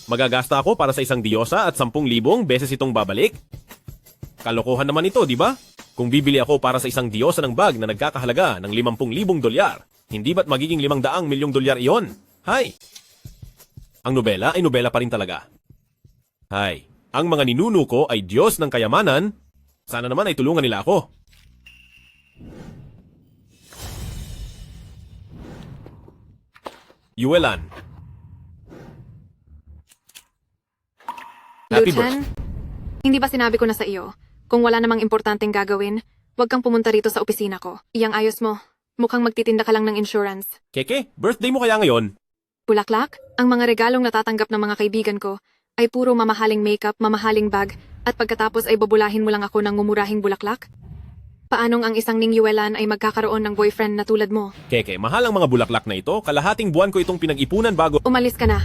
Magagasta ako para sa isang diyosa at 10,000 beses itong babalik? Kalokohan naman ito, di ba? Kung bibili ako para sa isang diyosa ng bag na nagkakahalaga ng 50,000 dolyar, hindi ba't magiging 500 milyong dolyar iyon? Hay! Ang nobela ay nobela pa rin talaga. Hay, ang mga ninuno ko ay Diyos ng kayamanan. Sana naman ay tulungan nila ako. Yuelan. Happy Luchan, hindi ba sinabi ko na sa iyo, kung wala namang importanteng gagawin, huwag kang pumunta rito sa opisina ko. Iyang ayos mo. Mukhang magtitinda ka lang ng insurance. Keke, birthday mo kaya ngayon? Bulaklak, ang mga regalong natatanggap ng mga kaibigan ko ay puro mamahaling makeup, mamahaling bag, at pagkatapos ay bubulahin mo lang ako ng mumurahing bulaklak? Paanong ang isang Ningyuelan ay magkakaroon ng boyfriend na tulad mo? Keke, mahal ang mga bulaklak na ito. Kalahating buwan ko itong pinag-ipunan bago... Umalis ka na.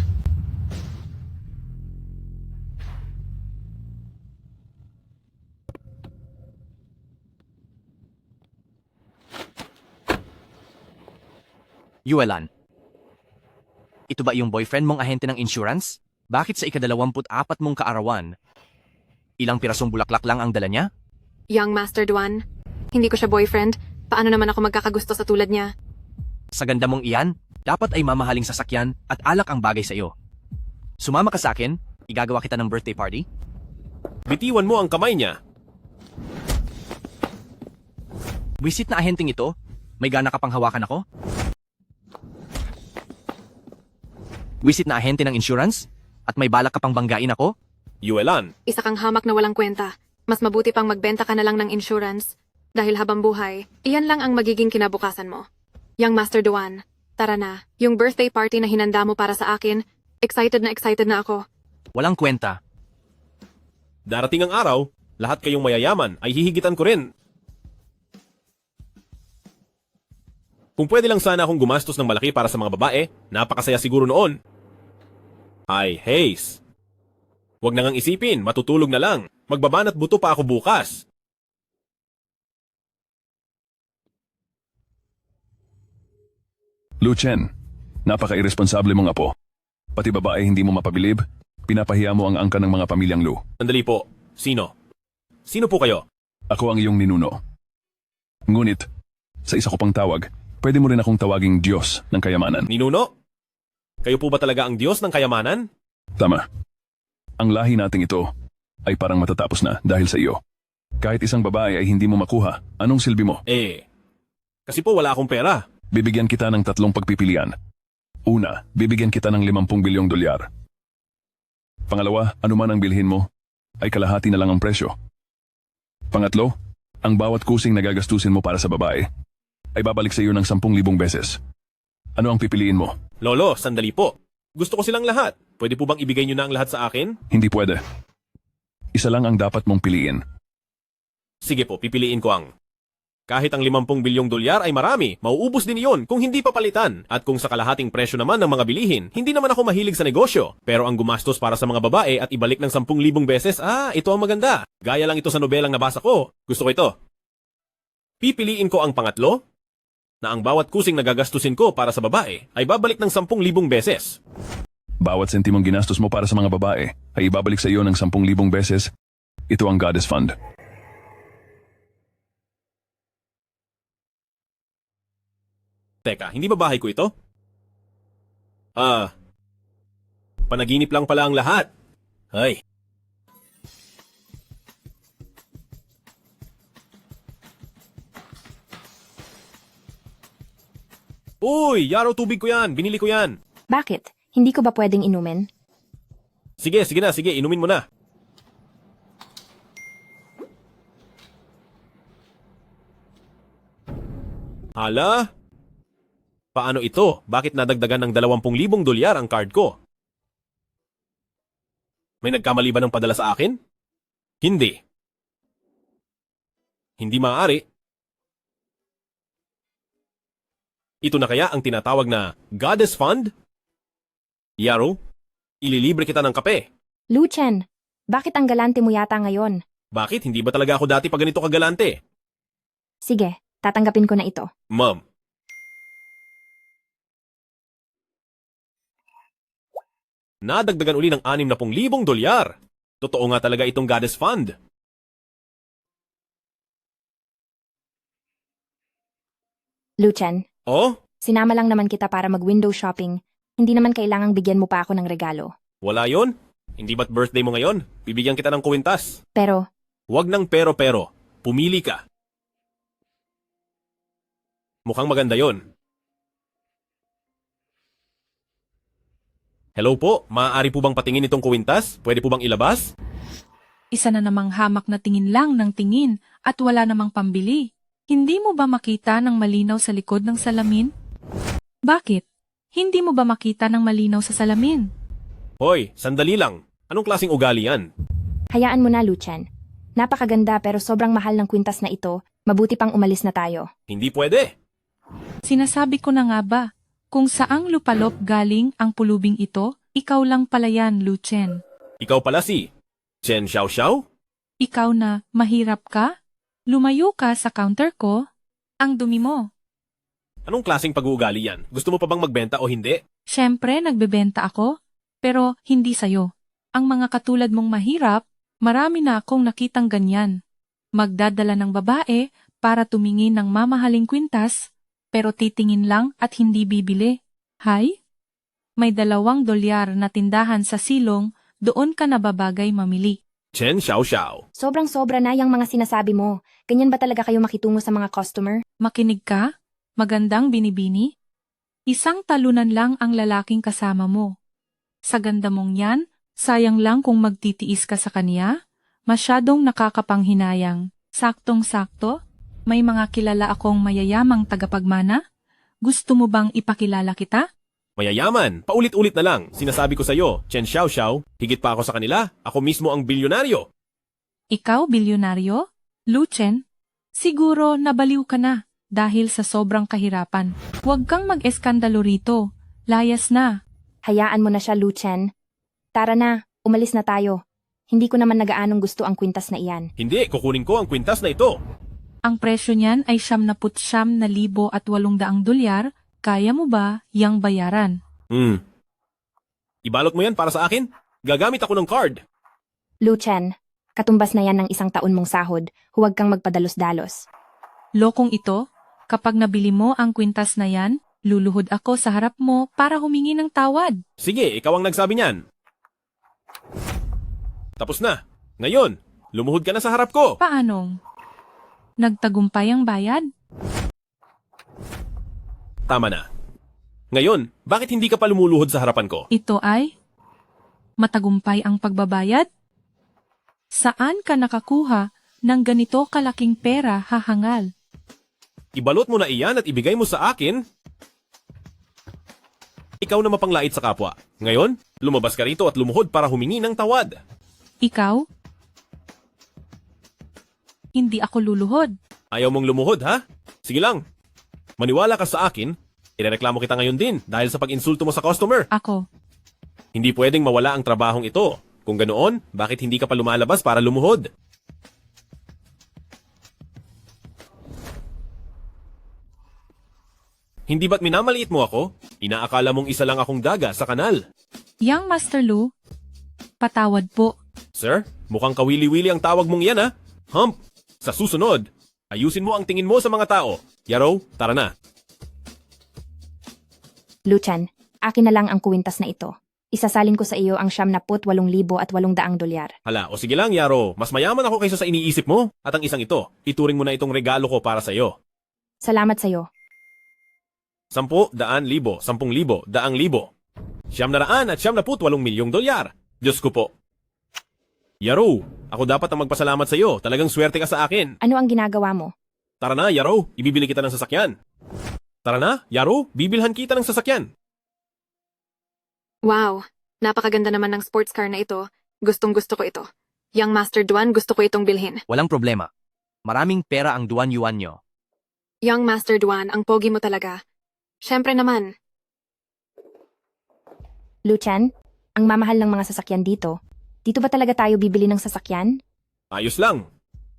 Yuelan, ito ba yung boyfriend mong ahente ng insurance? Bakit sa ika-24 mong kaarawan, ilang pirasong bulaklak lang ang dala niya? Young Master Duan, hindi ko siya boyfriend. Paano naman ako magkakagusto sa tulad niya? Sa ganda mong iyan, dapat ay mamahaling sasakyan at alak ang bagay sa iyo. Sumama ka sa akin, igagawa kita ng birthday party. Bitiwan mo ang kamay niya. Wisit na ahenteng ito, may gana ka pang hawakan ako? Wisit na ahente ng insurance? At may balak ka pang banggain ako? Yuelan, Isa kang hamak na walang kwenta. Mas mabuti pang magbenta ka na lang ng insurance. Dahil habang buhay, iyan lang ang magiging kinabukasan mo. Young Master Duan, tara na. Yung birthday party na hinanda mo para sa akin, excited na ako. Walang kwenta. darating ang araw, lahat kayong mayayaman ay hihigitan ko rin. Kung pwede lang sana akong gumastos ng malaki para sa mga babae, napakasaya siguro noon. Ay, Hayes. Huwag na ngang isipin, matutulog na lang. Magbabanat buto pa ako bukas. Lucien, napaka-irresponsable mong apo. Pati babae hindi mo mapabilib, pinapahiya mo ang angka ng mga pamilyang Lu. Sandali po, sino? Sino po kayo? Ako ang iyong ninuno. Ngunit, sa isa ko pang tawag, pwede mo rin akong tawaging Diyos ng kayamanan. Ninuno? Kayo po ba talaga ang Diyos ng kayamanan? Tama. Ang lahi nating ito ay parang matatapos na dahil sa iyo. Kahit isang babae ay hindi mo makuha, anong silbi mo? Kasi po wala akong pera. Bibigyan kita ng 3 pagpipilian. Una, bibigyan kita ng 50 bilyong dolyar. Pangalawa, anuman ang bilhin mo, ay kalahati na lang ang presyo. Pangatlo, ang bawat kusing na gagastusin mo para sa babae, ay babalik sa iyo ng 10,000 beses. Ano ang pipiliin mo? Lolo, sandali po. Gusto ko silang lahat. Pwede po bang ibigay nyo na ang lahat sa akin? Hindi pwede. Isa lang ang dapat mong piliin. Sige po, pipiliin ko ang... Kahit ang 50 bilyong dolyar ay marami, mauubos din iyon kung hindi papalitan. At kung sa kalahating presyo naman ng mga bilihin, hindi naman ako mahilig sa negosyo. Pero ang gumastos para sa mga babae at ibalik ng 10,000 beses, ito ang maganda. Gaya lang ito sa nobelang nabasa ko. Gusto ko ito. Pipiliin ko ang pangatlo, na ang bawat kusing na gagastusin ko para sa babae ay babalik ng 10,000 beses. Bawat sentimong ginastos mo para sa mga babae ay ibabalik sa iyo ng 10,000 beses. Ito ang Goddess Fund. Teka, hindi ba bahay ko ito? Panaginip lang pala ang lahat. Ay. Uy, yaro tubig ko yan. Binili ko yan. Bakit? Hindi ko ba pwedeng inumin? Sige, inumin mo na. Hala? Paano ito? Bakit nadagdagan ng 20,000 dolyar ang card ko? May nagkamali ba ng padala sa akin? Hindi. Hindi maaari. Ito na kaya ang tinatawag na Goddess Fund? Yaro, ililibre kita ng kape. Lucien, bakit ang galante mo yata ngayon? Bakit? Hindi ba talaga ako dati pa ganito kagalante? Sige, tatanggapin ko na ito. Ma'am, Nadagdagan uli ng 60,000 dolyar. Totoo nga talaga itong Goddess Fund. Lucien, Oh, sinama lang naman kita para mag-window shopping. Hindi naman kailangang bigyan mo pa ako ng regalo. wala yon. Hindi ba't birthday mo ngayon? Bibigyan kita ng kwintas. Pero, Huwag ng pero-pero. Pumili ka. Mukhang maganda yon. Hello po, maaari po bang patingin itong kwintas? Pwede po bang ilabas? Isa na namang hamak na tingin lang ng tingin at wala namang pambili. Hindi mo ba makita ng malinaw sa likod ng salamin? Bakit? Hindi mo ba makita ng malinaw sa salamin? Hoy, sandali lang. Anong klaseng ugali yan? hayaan mo na, Lucien. Napakaganda pero sobrang mahal ng kwintas na ito. Mabuti pang umalis na tayo. Hindi pwede. Sinasabi ko na nga ba, kung saang lupalop galing ang pulubing ito, ikaw lang pala yan, Lucien. Ikaw pala si Chen Xiaoxiao? Ikaw na mahirap ka? Lumayo ka sa counter ko? Ang dumi mo. Anong klaseng pag-uugali yan? Gusto mo pa bang magbenta o hindi? Siyempre, nagbebenta ako, pero hindi sayo. Ang mga katulad mong mahirap, marami na akong nakitang ganyan. Magdadala ng babae para tumingin ng mamahaling kwintas, pero titingin lang at hindi bibili. Hay? May $2 na tindahan sa silong, doon ka nababagay mamili. Chen Xiaoxiao. Sobrang-sobra na yung mga sinasabi mo. Ganyan ba talaga kayo makitungo sa mga customer? Makinig ka? Magandang binibini? Isang talunan lang ang lalaking kasama mo. Sa ganda mong yan, sayang lang kung magtitiis ka sa kanya. Masyadong nakakapanghinayang. Saktong-sakto, may mga kilala akong mayayamang tagapagmana. Gusto mo bang ipakilala kita? Mayayaman, paulit-ulit na lang. Sinasabi ko sa'yo, Chen Xiaoxiao, higit pa ako sa kanila. Ako mismo ang bilyonaryo. Ikaw, bilyonaryo? Lucien? Siguro nabaliw ka na dahil sa sobrang kahirapan. Huwag kang mag-eskandalo rito. Layas na. Hayaan mo na siya, Lucien. Tara na, umalis na tayo. Hindi ko naman nagaanong gusto ang kwintas na iyan. Hindi, kukunin ko ang kwintas na ito. Ang presyo niyan ay $79,800. Kaya mo ba yang bayaran? Ibalot mo yan para sa akin? Gagamit ako ng card. Lucien, katumbas na yan ng 1 taon mong sahod. Huwag kang magpadalos-dalos. Lokong ito, kapag nabili mo ang kwintas na yan, luluhod ako sa harap mo para humingi ng tawad. Sige, ikaw ang nagsabi niyan. Tapos na. Ngayon, lumuhod ka na sa harap ko. Paanong? Nagtagumpay ang bayad? Tama na. Ngayon, bakit hindi ka pa lumuluhod sa harapan ko? Ito ay matagumpay ang pagbabayad? Saan ka nakakuha ng ganito kalaking pera, hahangal? Ibalot mo na iyan at ibigay mo sa akin. Ikaw na mapanglait sa kapwa. Ngayon, lumabas ka rito at lumuhod para humingi ng tawad. Ikaw? Hindi ako luluhod. Ayaw mong lumuhod, ha? Sige lang. Maniwala ka sa akin, irereklamo kita ngayon din dahil sa pag-insulto mo sa customer. Ako. Hindi pwedeng mawala ang trabahong ito. Kung ganoon, bakit hindi ka pa lumalabas para lumuhod? Hindi ba't minamaliit mo ako? Inaakala mong isa lang akong daga sa kanal. Yang Master Lu, patawad po. Sir, mukhang kawili-wili ang tawag mong yan, ha? Hump, sa susunod, ayusin mo ang tingin mo sa mga tao. Yaro, tara na. Lucien, akin na lang ang kwintas na ito. Isasalin ko sa iyo ang $78,800. Hala, o sige lang, Yaro. Mas mayaman ako kaysa sa iniisip mo. At ang isang ito, ituring mo na itong regalo ko para sa'yo. Salamat sa iyo. 10, 100,000, 10,000, 100,000. 900 at 78 milyong dolyar. Diyos ko po. Yaro, ako dapat ang magpasalamat sa iyo. Talagang swerte ka sa akin. Ano ang ginagawa mo? Tara na, Yaro. Ibibili kita ng sasakyan. Tara na, Yaro. Bibilhan kita ng sasakyan. Wow, napakaganda naman ng sports car na ito. Gustong-gusto ko ito. Yang Master Duan, gusto ko itong bilhin. Walang problema. Maraming pera ang duwan-yuan nyo. Yang Master Duan, ang pogi mo talaga. Siyempre naman. Lucien, ang mamahal ng mga sasakyan dito. Dito ba talaga tayo bibili ng sasakyan? Ayos lang.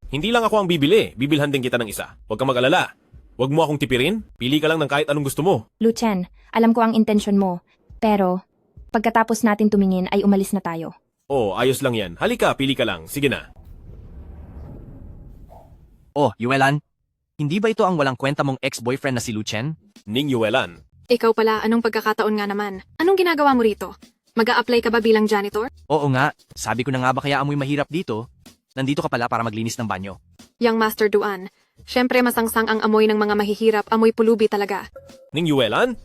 Hindi lang ako ang bibili. Bibilhan din kita ng isa. Huwag kang mag-alala. Huwag mo akong tipirin. Pili ka lang ng kahit anong gusto mo. Lucien, alam ko ang intensyon mo. Pero, Pagkatapos natin tumingin ay umalis na tayo. Oh, ayos lang yan. Halika, pili ka lang. Sige na. Oh, Yuelan, hindi ba ito ang walang kwenta mong ex-boyfriend na si Luchen? Ning Yuelan. Ikaw pala, anong pagkakataon nga naman? Anong ginagawa mo rito? Mag-a-apply ka ba bilang janitor? Oo nga, sabi ko na nga ba kaya amoy mahirap dito? Nandito ka pala para maglinis ng banyo. Yang Master Duan, syempre masangsang ang amoy ng mga mahihirap, amoy pulubi talaga. Ning Yuelan?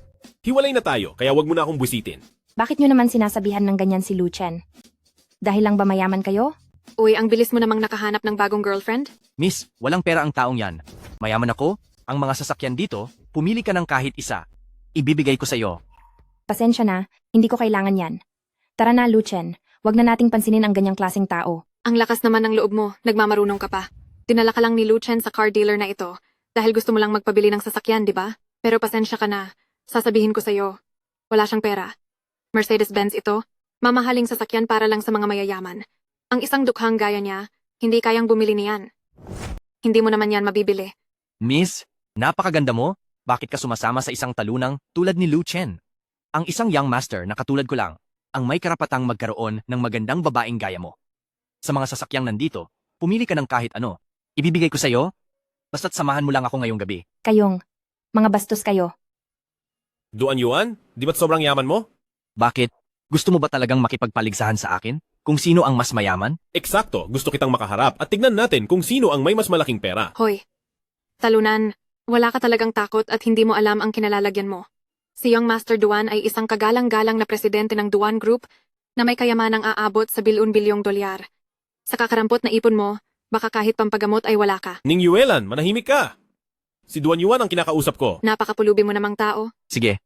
Hiwalay na tayo, kaya wag mo na akong busitin. Bakit nyo naman sinasabihan ng ganyan si Luchen? Dahil lang ba mayaman kayo? Uy, ang bilis mo namang nakahanap ng bagong girlfriend? Miss, walang pera ang taong yan. Mayaman ako, ang mga sasakyan dito, pumili ka ng kahit isa. Ibibigay ko sa iyo. Pasensya na, hindi ko kailangan yan. Tara na, Luchen. Wag na nating pansinin ang ganyang klaseng tao. Ang lakas naman ng loob mo, nagmamarunong ka pa. Dinala ka lang ni Luchen sa car dealer na ito dahil gusto mo lang magpabili ng sasakyan, di ba? Pero pasensya ka na, sasabihin ko sa'yo, wala siyang pera. Mercedes-Benz ito, mamahaling sasakyan para lang sa mga mayayaman. Ang isang dukhang gaya niya, hindi kayang bumili niyan. Hindi mo naman yan mabibili. Miss, napakaganda mo. Bakit ka sumasama sa isang talunang tulad ni Luchen? Ang isang young master na katulad ko lang, ang may karapatang magkaroon ng magandang babaeng gaya mo. Sa mga sasakyang nandito, pumili ka ng kahit ano. Ibibigay ko sa iyo, basta't samahan mo lang ako ngayong gabi. Kayong, mga bastos kayo. Duan Yuan? Di ba't sobrang yaman mo? Bakit? Gusto mo ba talagang makipagpaligsahan sa akin? Kung sino ang mas mayaman? Eksakto, gusto kitang makaharap at tignan natin kung sino ang may mas malaking pera. Hoy, talunan, wala ka talagang takot at hindi mo alam ang kinalalagyan mo. Si Young Master Duan ay isang kagalang-galang na presidente ng Duan Group na may kayamanang aabot sa bilyon-bilyong dolyar. Sa kakarampot na ipon mo, baka kahit pampagamot ay wala ka. Ning Yuelan, manahimik ka. Si Duan Yuan ang kinakausap ko. Napakapulubi mo namang tao. Sige.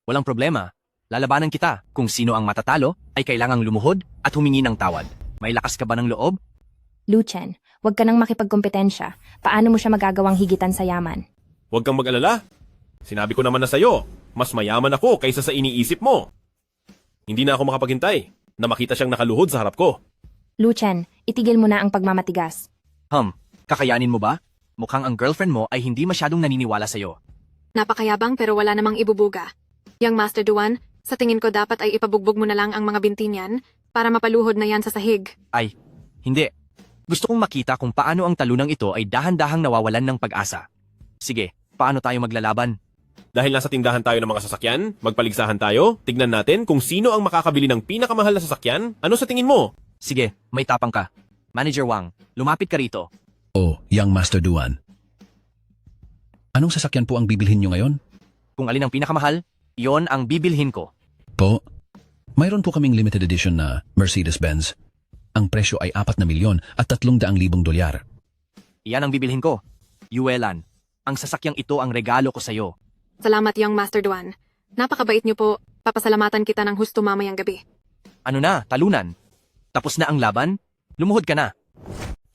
Walang problema. Lalabanan kita. Kung sino ang matatalo, ay kailangang lumuhod at humingi ng tawad. May lakas ka ba ng loob? Luchen, wag ka nang makipagkompetensya. Paano mo siya magagawang higitan sa yaman? Huwag kang mag-alala. Sinabi ko naman na sa'yo, mas mayaman ako kaysa sa iniisip mo. Hindi na ako makapaghintay na makita siyang nakaluhod sa harap ko. Luchen, itigil mo na ang pagmamatigas. Kakayanin mo ba? Mukhang ang girlfriend mo ay hindi masyadong naniniwala sa'yo. Napakayabang pero wala namang ibubuga. Young Master Duan, sa tingin ko dapat ay ipabugbog mo na lang ang mga binti niyan para mapaluhod na yan sa sahig. Ay, hindi. Gusto kong makita kung paano ang talunang ito ay dahan-dahang nawawalan ng pag-asa. Sige, paano tayo maglalaban? Dahil nasa tindahan tayo ng mga sasakyan, magpaligsahan tayo, tignan natin kung sino ang makakabili ng pinakamahal na sasakyan. Ano sa tingin mo? Sige, may tapang ka. Manager Wang, lumapit ka rito. Oh, Young Master Duan. Anong sasakyan po ang bibilhin nyo ngayon? Kung alin ang pinakamahal, iyon ang bibilhin ko. Po, mayroon po kaming limited edition na Mercedes-Benz. Ang presyo ay 4 na milyon at 300,000 dolyar. Iyan ang bibilhin ko. Yuelan, ang sasakyang ito ang regalo ko sa iyo. Salamat, Young Master Duan. Napakabait niyo po. Papasalamatan kita ng husto mamayang gabi. Ano na, talunan? Tapos na ang laban? Lumuhod ka na.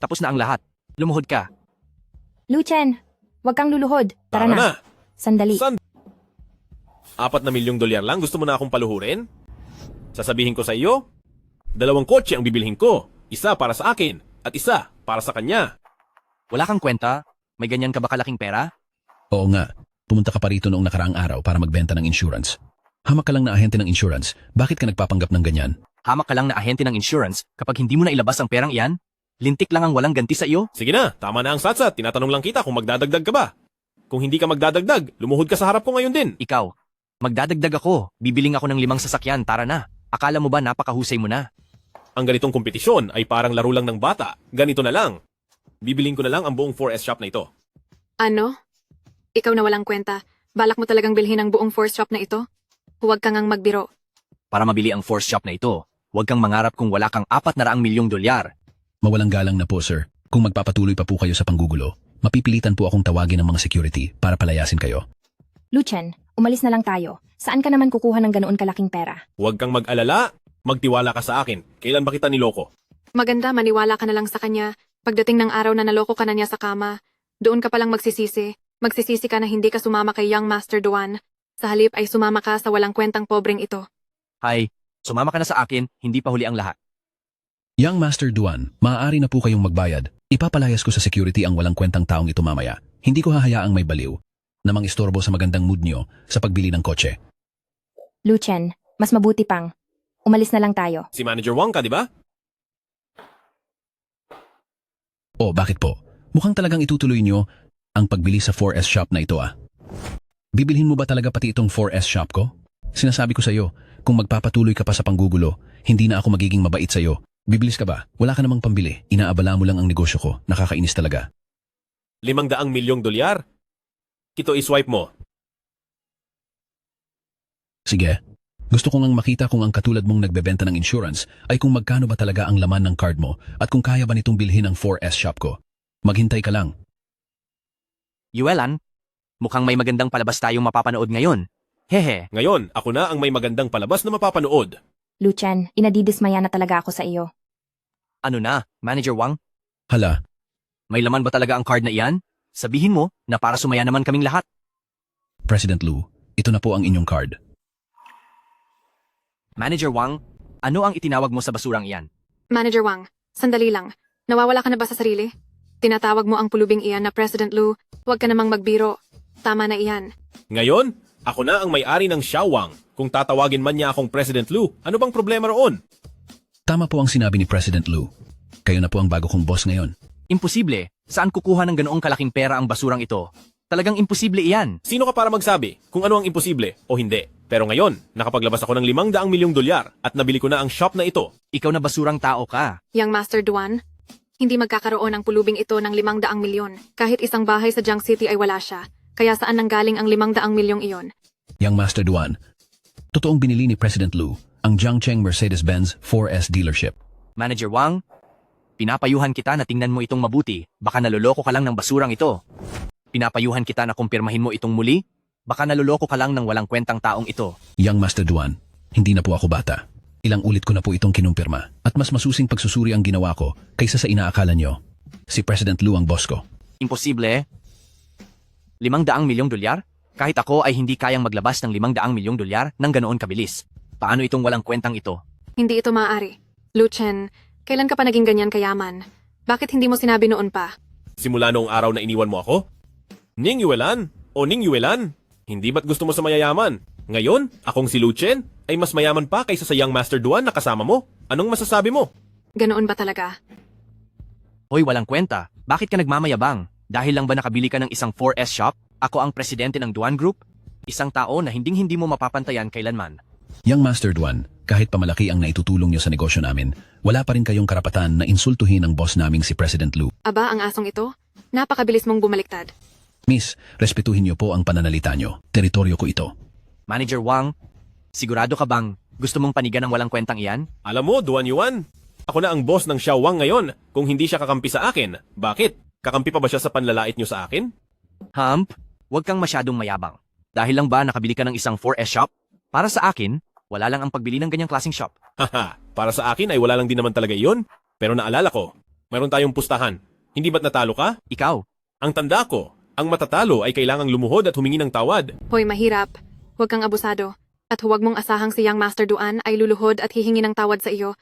Tapos na ang lahat. Lumuhod ka. Luchen, wag kang luluhod. Tara na. Sandali. 4 na milyong dolyar lang, gusto mo na akong paluhurin? Sasabihin ko sa iyo, 2 kotse ang bibilhin ko. Isa para sa akin at isa para sa kanya. Wala kang kwenta? May ganyan ka ba kalaking pera? Oo nga, pumunta ka pa rito noong nakaraang araw para magbenta ng insurance. Hamak ka lang na ahente ng insurance, bakit ka nagpapanggap ng ganyan? Hamak ka lang na ahente ng insurance kapag hindi mo na ilabas ang perang iyan? Lintik lang ang walang ganti sa iyo? Sige na, tama na ang satsat. Tinatanong lang kita kung magdadagdag ka ba. Kung hindi ka magdadagdag, lumuhod ka sa harap ko ngayon din. Ikaw, magdadagdag ako. Bibiling ako ng 5 sasakyan, tara na. Akala mo ba napakahusay mo na? Ang ganitong kompetisyon ay parang laro lang ng bata. Ganito na lang. Bibiling ko na lang ang buong 4S shop na ito. Ano? Ikaw na walang kwenta. Balak mo talagang bilhin ang buong force shop na ito? Huwag kang ngang magbiro. Para mabili ang force shop na ito, huwag kang mangarap kung wala kang 400 milyong dolyar. Mawalang galang na po, sir. Kung magpapatuloy pa po kayo sa panggugulo, mapipilitan po akong tawagin ng mga security para palayasin kayo. Luchen, umalis na lang tayo. Saan ka naman kukuha ng ganoon kalaking pera? Huwag kang mag-alala. Magtiwala ka sa akin. Kailan ba kita niloko? Maganda, maniwala ka na lang sa kanya. Pagdating ng araw na naloko ka na niya sa kama, doon ka palang magsisisi. Magsisisi ka na hindi ka sumama kay Young Master Duan. Sa halip ay sumama ka sa walang kwentang pobreng ito. Hay, sumama ka na sa akin, hindi pa huli ang lahat. Young Master Duan, maaari na po kayong magbayad. Ipapalayas ko sa security ang walang kwentang taong ito mamaya. Hindi ko hahayaang may baliw na mangistorbo sa magandang mood niyo sa pagbili ng kotse. Luchen, Mas mabuti pang, umalis na lang tayo. Si Manager Wang ka, di ba? Oh, bakit po? Mukhang talagang itutuloy niyo ang pagbili sa 4S shop na ito ah. Bibilhin mo ba talaga pati itong 4S shop ko? Sinasabi ko sa iyo, kung magpapatuloy ka pa sa panggugulo, hindi na ako magiging mabait sa iyo. Bibilis ka ba? Wala ka namang pambili. Inaabala mo lang ang negosyo ko. Nakakainis talaga. 500 milyong dolyar? Ito iswipe mo. Sige. Gusto ko ngang makita kung ang katulad mong nagbebenta ng insurance ay kung magkano ba talaga ang laman ng card mo at kung kaya ba nitong bilhin ang 4S shop ko. Maghintay ka lang. Yuelan, mukhang may magandang palabas tayong mapapanood ngayon. Hehe. Ngayon, ako na ang may magandang palabas na mapapanood. Lucien, inadidismaya na talaga ako sa iyo. Ano na, Manager Wang? Hala, May laman ba talaga ang card na iyan? Sabihin mo na para sumaya naman kaming lahat. President Lu, ito na po ang inyong card. Manager Wang, ano ang itinawag mo sa basurang iyan? Manager Wang, sandali lang. Nawawala ka na ba sa sarili? Tinatawag mo ang pulubing iyan na President Lu. Huwag ka namang magbiro. Tama na iyan. Ngayon, ako na ang may-ari ng Xiaowang. Kung tatawagin man niya akong President Lu, ano bang problema roon? Tama po ang sinabi ni President Lu. Kayo na po ang bago kong boss ngayon. Imposible. Saan kukuha ng ganoong kalaking pera ang basurang ito? Talagang imposible iyan. Sino ka para magsabi kung ano ang imposible o hindi? Pero ngayon, nakapaglabas ako ng 500 milyong dolyar at nabili ko na ang shop na ito. Ikaw na basurang tao ka. Yang Master Duan, hindi magkakaroon ang pulubing ito ng 500 milyon. Kahit isang bahay sa Jiang City ay wala siya. Kaya saan nanggaling ang 500 milyong iyon? Yang Master Duan, totoong binili ni President Lu ang Jiangcheng Mercedes-Benz 4S dealership. Manager Wang, pinapayuhan kita na tingnan mo itong mabuti. Baka naloloko ka lang ng basurang ito. Pinapayuhan kita na kumpirmahin mo itong muli. Baka naloloko ka lang ng walang kwentang taong ito. Yang Master Duan, hindi na po ako bata. Ilang ulit ko na po itong kinumpirma at mas masusing pagsusuri ang ginawa ko kaysa sa inaakala nyo. Si President Lu ang boss ko. Imposible. 500 milyong dolyar? Kahit ako ay hindi kayang maglabas ng 500 milyong dolyar ng ganoon kabilis. Paano itong walang kwentang ito? Hindi ito maaari. Lucien, kailan ka pa naging ganyan kayaman? Bakit hindi mo sinabi noon pa? Simula noong araw na iniwan mo ako? Ning Yuelan o Ning Yuelan? Hindi ba't gusto mo sa mayayaman? Ngayon, akong si Lucien ay mas mayaman pa kaysa sa Young Master Duan na kasama mo. Anong masasabi mo? Ganoon ba talaga? Hoy, walang kwenta. Bakit ka nagmamayabang? Dahil lang ba nakabili ka ng isang 4S shop? Ako ang presidente ng Duan Group? Isang tao na hinding-hindi mo mapapantayan kailanman. Young Master Duan, kahit pamalaki ang naitutulong nyo sa negosyo namin, wala pa rin kayong karapatan na insultuhin ang boss naming si President Lu. Aba, ang asong ito? Napakabilis mong bumaliktad. Miss, respetuhin niyo po ang pananalita nyo. Teritoryo ko ito. Manager Wang, sigurado ka bang gusto mong panigan ng walang kwentang iyan? Alam mo, Duan Yuan, ako na ang boss ng Xiaowang ngayon. Kung hindi siya kakampi sa akin, bakit? Kakampi pa ba siya sa panlalait niyo sa akin? Hump, huwag kang masyadong mayabang. Dahil lang ba nakabili ka ng isang 4S shop? Para sa akin, wala lang ang pagbili ng ganyang klaseng shop. Haha, para sa akin ay wala lang din naman talaga iyon. Pero naalala ko, mayroon tayong pustahan. Hindi ba't natalo ka? Ikaw, Ang tanda ko, ang matatalo ay kailangang lumuhod at humingi ng tawad. Hoy, mahirap. Huwag kang abusado. At huwag mong asahang si Young Master Duan ay luluhod at hihingi ng tawad sa iyo.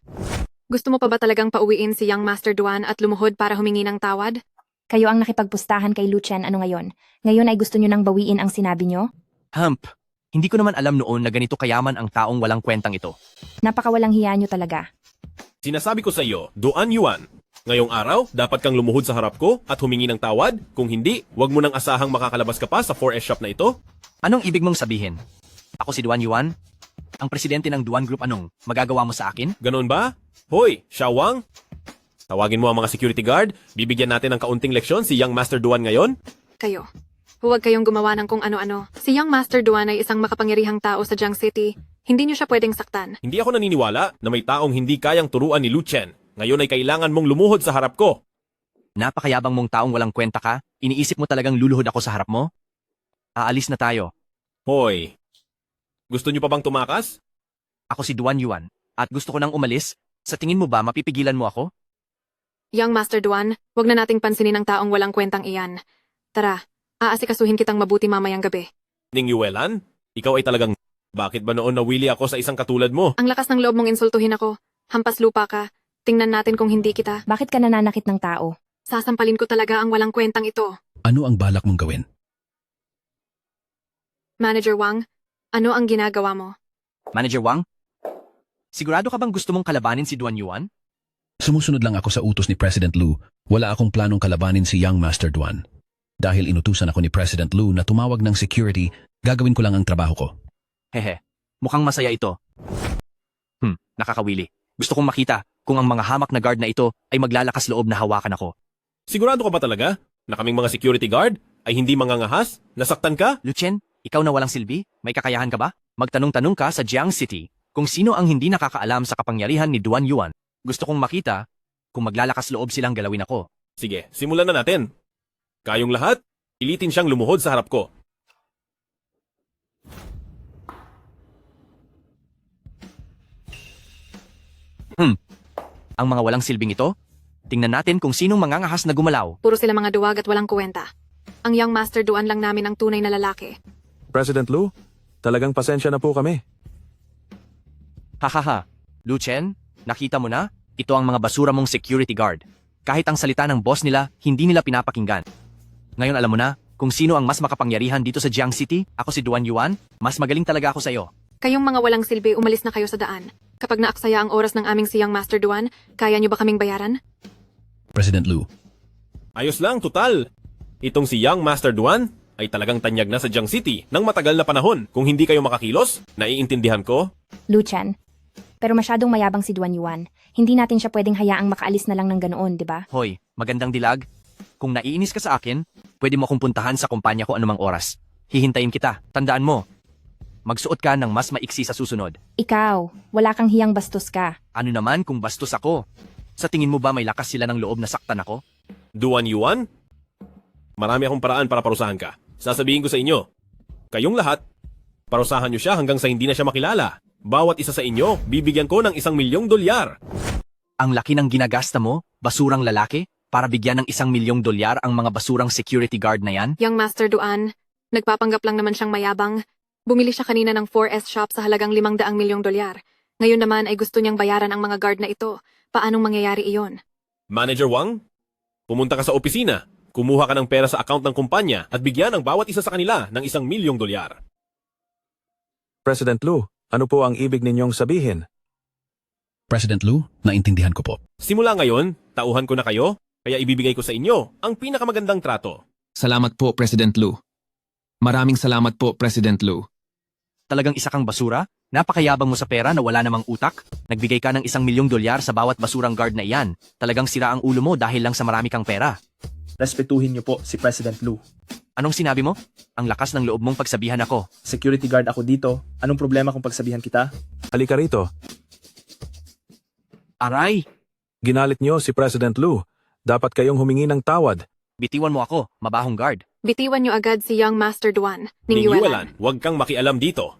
Gusto mo pa ba talagang pauwiin si Young Master Duan at lumuhod para humingi ng tawad? Kayo ang nakipagpustahan kay Lucien ano ngayon? Ngayon ay gusto nyo nang bawiin ang sinabi nyo? Hump, hindi ko naman alam noon na ganito kayaman ang taong walang kwentang ito. Napakawalang hiya nyo talaga. Sinasabi ko sa iyo, Duan Yuan, ngayong araw, dapat kang lumuhod sa harap ko at humingi ng tawad. Kung hindi, huwag mo nang asahang makakalabas ka pa sa 4S shop na ito. Anong ibig mong sabihin? Ako si Duan Yuan? Ang presidente ng Duan Group, anong magagawa mo sa akin? Ganon ba? Hoy, Xiaowang! Tawagin mo ang mga security guard. Bibigyan natin ng kaunting leksyon si Young Master Duan ngayon. Kayo. Huwag kayong gumawa ng kung ano-ano. Si Young Master Duan ay isang makapangyarihang tao sa Jiang City. Hindi niyo siya pwedeng saktan. Hindi ako naniniwala na may taong hindi kayang turuan ni Lucien. Ngayon ay kailangan mong lumuhod sa harap ko. Napakayabang mong taong walang kwenta ka? Iniisip mo talagang luluhod ako sa harap mo? Aalis na tayo. Hoy, gusto niyo pa bang tumakas? Ako si Duan Yuan, at gusto ko nang umalis. Sa tingin mo ba mapipigilan mo ako? Young Master Duan, huwag na nating pansinin ang taong walang kwentang iyan. Tara, aasikasuhin kitang mabuti mamayang gabi. Ning Yuelan, ikaw ay talagang... Bakit ba noon nawili ako sa isang katulad mo? Ang lakas ng loob mong insultuhin ako. Hampas lupa ka. Tingnan natin kung hindi kita. Bakit ka nananakit ng tao? Sasampalin ko talaga ang walang kwentang ito. Ano ang balak mong gawin? Manager Wang, ano ang ginagawa mo? Manager Wang? Sigurado ka bang gusto mong kalabanin si Duan Yuan? Sumusunod lang ako sa utos ni President Lu. Wala akong planong kalabanin si Young Master Duan. Dahil inutusan ako ni President Lu na tumawag ng security, gagawin ko lang ang trabaho ko. Hehe, mukhang masaya ito. Nakakawili. Gusto kong makita kung ang mga hamak na guard na ito ay maglalakas loob na hawakan ako. Sigurado ka ba talaga na kaming mga security guard ay hindi mangangahas? Nasaktan ka? Luchen, ikaw na walang silbi? May kakayahan ka ba? Magtanong-tanong ka sa Jiang City kung sino ang hindi nakakaalam sa kapangyarihan ni Duan Yuan. Gusto kong makita kung maglalakas loob silang galawin ako. Sige, simulan na natin. Kayong lahat, pilitin siyang lumuhod sa harap ko. Ang mga walang silbing ito? Tingnan natin kung sinong mangangahas na gumalaw. Puro sila mga duwag at walang kuwenta. Ang Young Master Duan lang namin ang tunay na lalaki. President Lu, talagang pasensya na po kami. Hahaha. Luchen, nakita mo na? Ito ang mga basura mong security guard. Kahit ang salita ng boss nila, hindi nila pinapakinggan. Ngayon alam mo na kung sino ang mas makapangyarihan dito sa Jiang City? Ako si Duan Yuan. Mas magaling talaga ako sa iyo. Kayong mga walang silbi, umalis na kayo sa daan. Kapag naaksaya ang oras ng aming si Young Master Duan, kaya niyo ba kaming bayaran? President Lu, Ayos lang, tutal. Itong si Young Master Duan ay talagang tanyag na sa Jiang City ng matagal na panahon. Kung hindi kayo makakilos, naiintindihan ko. Luchan. Pero masyadong mayabang si Duan Yuan. Hindi natin siya pwedeng hayaang makaalis na lang ng ganoon, di ba? Hoy, magandang dilag. Kung naiinis ka sa akin, pwede mo akong puntahan sa kumpanya ko anumang oras. Hihintayin kita. Tandaan mo, magsuot ka ng mas maiksi sa susunod. Ikaw, wala kang hiyang bastos ka. Ano naman kung bastos ako? Sa tingin mo ba may lakas sila ng loob na saktan ako? Duan Yuan? Marami akong paraan para parusahan ka. Sasabihin ko sa inyo, kayong lahat, parusahan niyo siya hanggang sa hindi na siya makilala. Bawat isa sa inyo, bibigyan ko ng $1,000,000. Ang laki ng ginagasta mo, basurang lalaki, para bigyan ng $1,000,000 ang mga basurang security guard na yan? Young Master Duan, nagpapanggap lang naman siyang mayabang. Bumili siya kanina ng 4S shop sa halagang $500,000,000. Ngayon naman ay gusto niyang bayaran ang mga guard na ito. Paanong mangyayari iyon? Manager Wang, pumunta ka sa opisina, kumuha ka ng pera sa account ng kumpanya at bigyan ang bawat isa sa kanila ng $1,000,000. President Lu, ano po ang ibig ninyong sabihin? President Lu, naintindihan ko po. Simula ngayon, tauhan ko na kayo, kaya ibibigay ko sa inyo ang pinakamagandang trato. Salamat po, President Lu. Maraming salamat po, President Lu. Talagang isa kang basura? Napakayabang mo sa pera na wala namang utak? Nagbigay ka ng $1,000,000 sa bawat basurang guard na iyan. Talagang sira ang ulo mo dahil lang sa marami kang pera. Respetuhin niyo po si President Lu. Anong sinabi mo? Ang lakas ng loob mong pagsabihan ako. Security guard ako dito. Anong problema kung pagsabihan kita? Halika rito. Aray! Ginalit niyo si President Lu. Dapat kayong humingi ng tawad. Bitiwan mo ako, mabahong guard. Bitiwan niyo agad si Young Master Duan, Ning Ning Yuelan. Yuelan, huwag kang makialam dito.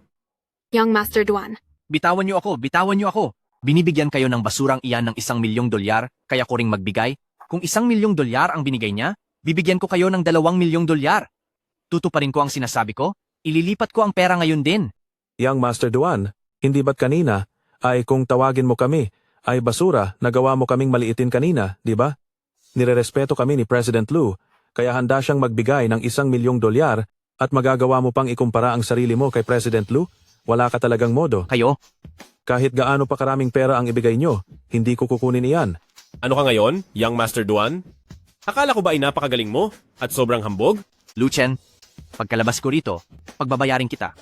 Young Master Duan, Bitawan niyo ako, bitawan niyo ako. Binibigyan kayo ng basurang iyan ng $1,000,000, kaya ko ring magbigay. Kung $1,000,000 ang binigay niya, bibigyan ko kayo ng $2,000,000. Tutuparin ko ang sinasabi ko, ililipat ko ang pera ngayon din. Young Master Duan, hindi ba't kanina ay kung tawagin mo kami ay basura na gawa mo kaming maliitin kanina, di ba? Nirerespeto kami ni President Lu, kaya handa siyang magbigay ng $1,000,000 at magagawa mo pang ikumpara ang sarili mo kay President Lu? Wala ka talagang modo. Kayo, Kahit gaano pa karaming pera ang ibigay nyo, hindi ko kukunin iyan. Ano ka ngayon, Young Master Duan? Akala ko ba ay napakagaling mo at sobrang hambog? Luchen, pagkalabas ko rito, pagbabayarin kita.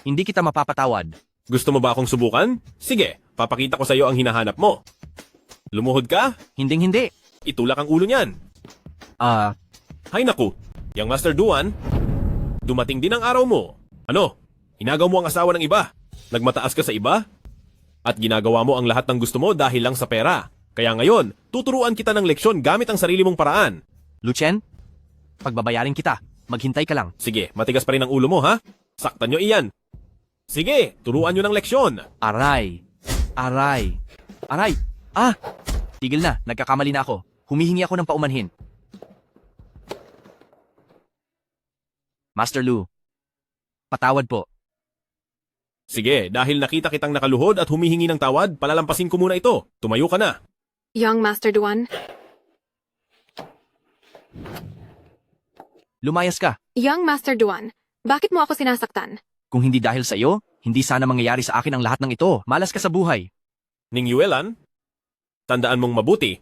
Hindi kita mapapatawad. Gusto mo ba akong subukan? Sige, papakita ko sa iyo ang hinahanap mo. Lumuhod ka? Hinding-hindi. Itulak ang ulo niyan. Hay naku, Young Master Duan, dumating din ang araw mo. Ano? Hinagaw mo ang asawa ng iba. Nagmataas ka sa iba? At ginagawa mo ang lahat ng gusto mo dahil lang sa pera. Kaya ngayon, tuturuan kita ng leksyon gamit ang sarili mong paraan. Luchen, pagbabayarin kita. Maghintay ka lang. Sige, matigas pa rin ang ulo mo ha? Saktan nyo iyan. Sige, turuan nyo ng leksyon. Aray. Aray. Aray. Tigil na, nagkakamali na ako. Humihingi ako ng paumanhin. Master Lu, patawad po. Sige, dahil nakita kitang nakaluhod at humihingi ng tawad, palalampasin ko muna ito. Tumayo ka na. Young Master Duan, Lumayas ka. Young Master Duan, bakit mo ako sinasaktan? Kung hindi dahil sa iyo, hindi sana mangyayari sa akin ang lahat ng ito. Malas ka sa buhay. Ning Yuelan, tandaan mong mabuti.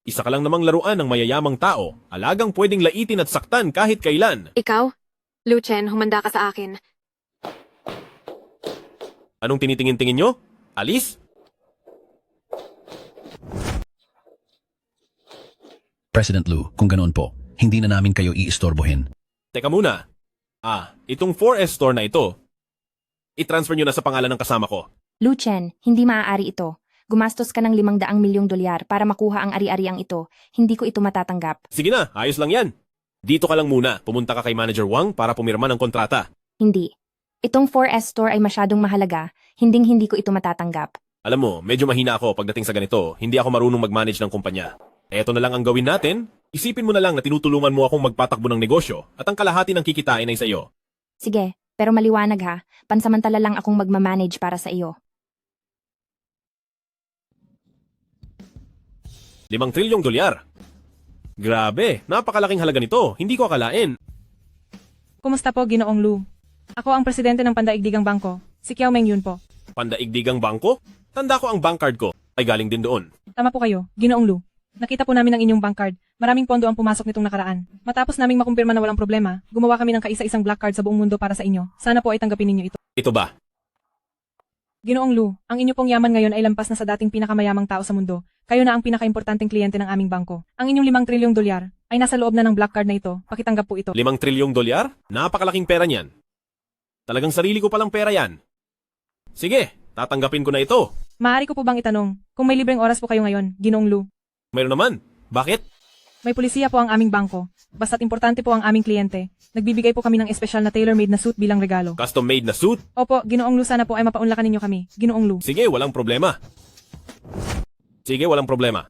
Isa ka lang namang laruan ng mayayamang tao, alagang pwedeng laitin at saktan kahit kailan. Ikaw? Lu Chen, humanda ka sa akin. Anong tinitingin-tingin nyo? Alis? President Lu, kung ganoon po, hindi na namin kayo iistorbohin. Teka muna. Itong 4S store na ito, i-transfer nyo na sa pangalan ng kasama ko. Lu Chen, hindi maaari ito. Gumastos ka ng 500 milyong dolyar para makuha ang ari-ariang ito. Hindi ko ito matatanggap. Sige na, ayos lang yan. Dito ka lang muna, pumunta ka kay Manager Wang para pumirma ng kontrata. Hindi. Itong 4S store ay masyadong mahalaga. Hinding-hindi ko ito matatanggap. Alam mo, medyo mahina ako pagdating sa ganito. Hindi ako marunong mag-manage ng kumpanya. Eto na lang ang gawin natin. Isipin mo na lang na tinutulungan mo akong magpatakbo ng negosyo at ang kalahati ng kikitain ay sa iyo. Sige, pero maliwanag ha. Pansamantala lang akong magmamanage para sa iyo. 5 trilyong dolyar. Grabe, napakalaking halaga nito. Hindi ko akalain. Kumusta po, Ginoong Lu? Ako ang presidente ng Pandaigdigang Bangko. Si Kiao Meng Yun po. Pandaigdigang bangko? Tanda ko ang bank card ko. Ay galing din doon. Tama po kayo, Ginoong Lu. Nakita po namin ang inyong bank card. Maraming pondo ang pumasok nitong nakaraan. Matapos naming makumpirma na walang problema, gumawa kami ng kaisa-isang black card sa buong mundo para sa inyo. Sana po ay tanggapin ninyo ito. Ito ba? Ginoong Lu, ang inyo pong yaman ngayon ay lampas na sa dating pinakamayamang tao sa mundo. Kayo na ang pinakaimportanteng kliyente ng aming bangko. Ang inyong 5 trilyong dolyar ay nasa loob na ng black card na ito. Pakitanggap po ito. 5 trilyong dolyar? Napakalaking pera niyan. Talagang sarili ko palang pera yan. Sige, tatanggapin ko na ito. Maaari ko po bang itanong, kung may libreng oras po kayo ngayon, Ginoong Lu? Mayroon naman. Bakit? May pulisiya po ang aming bangko. Basta't importante po ang aming kliyente. Nagbibigay po kami ng espesyal na tailor-made na suit bilang regalo. Custom-made na suit? Opo, Ginoong Lu, sana po ay mapaunlakan ninyo kami. Ginoong Lu. Sige, walang problema. Sige, walang problema.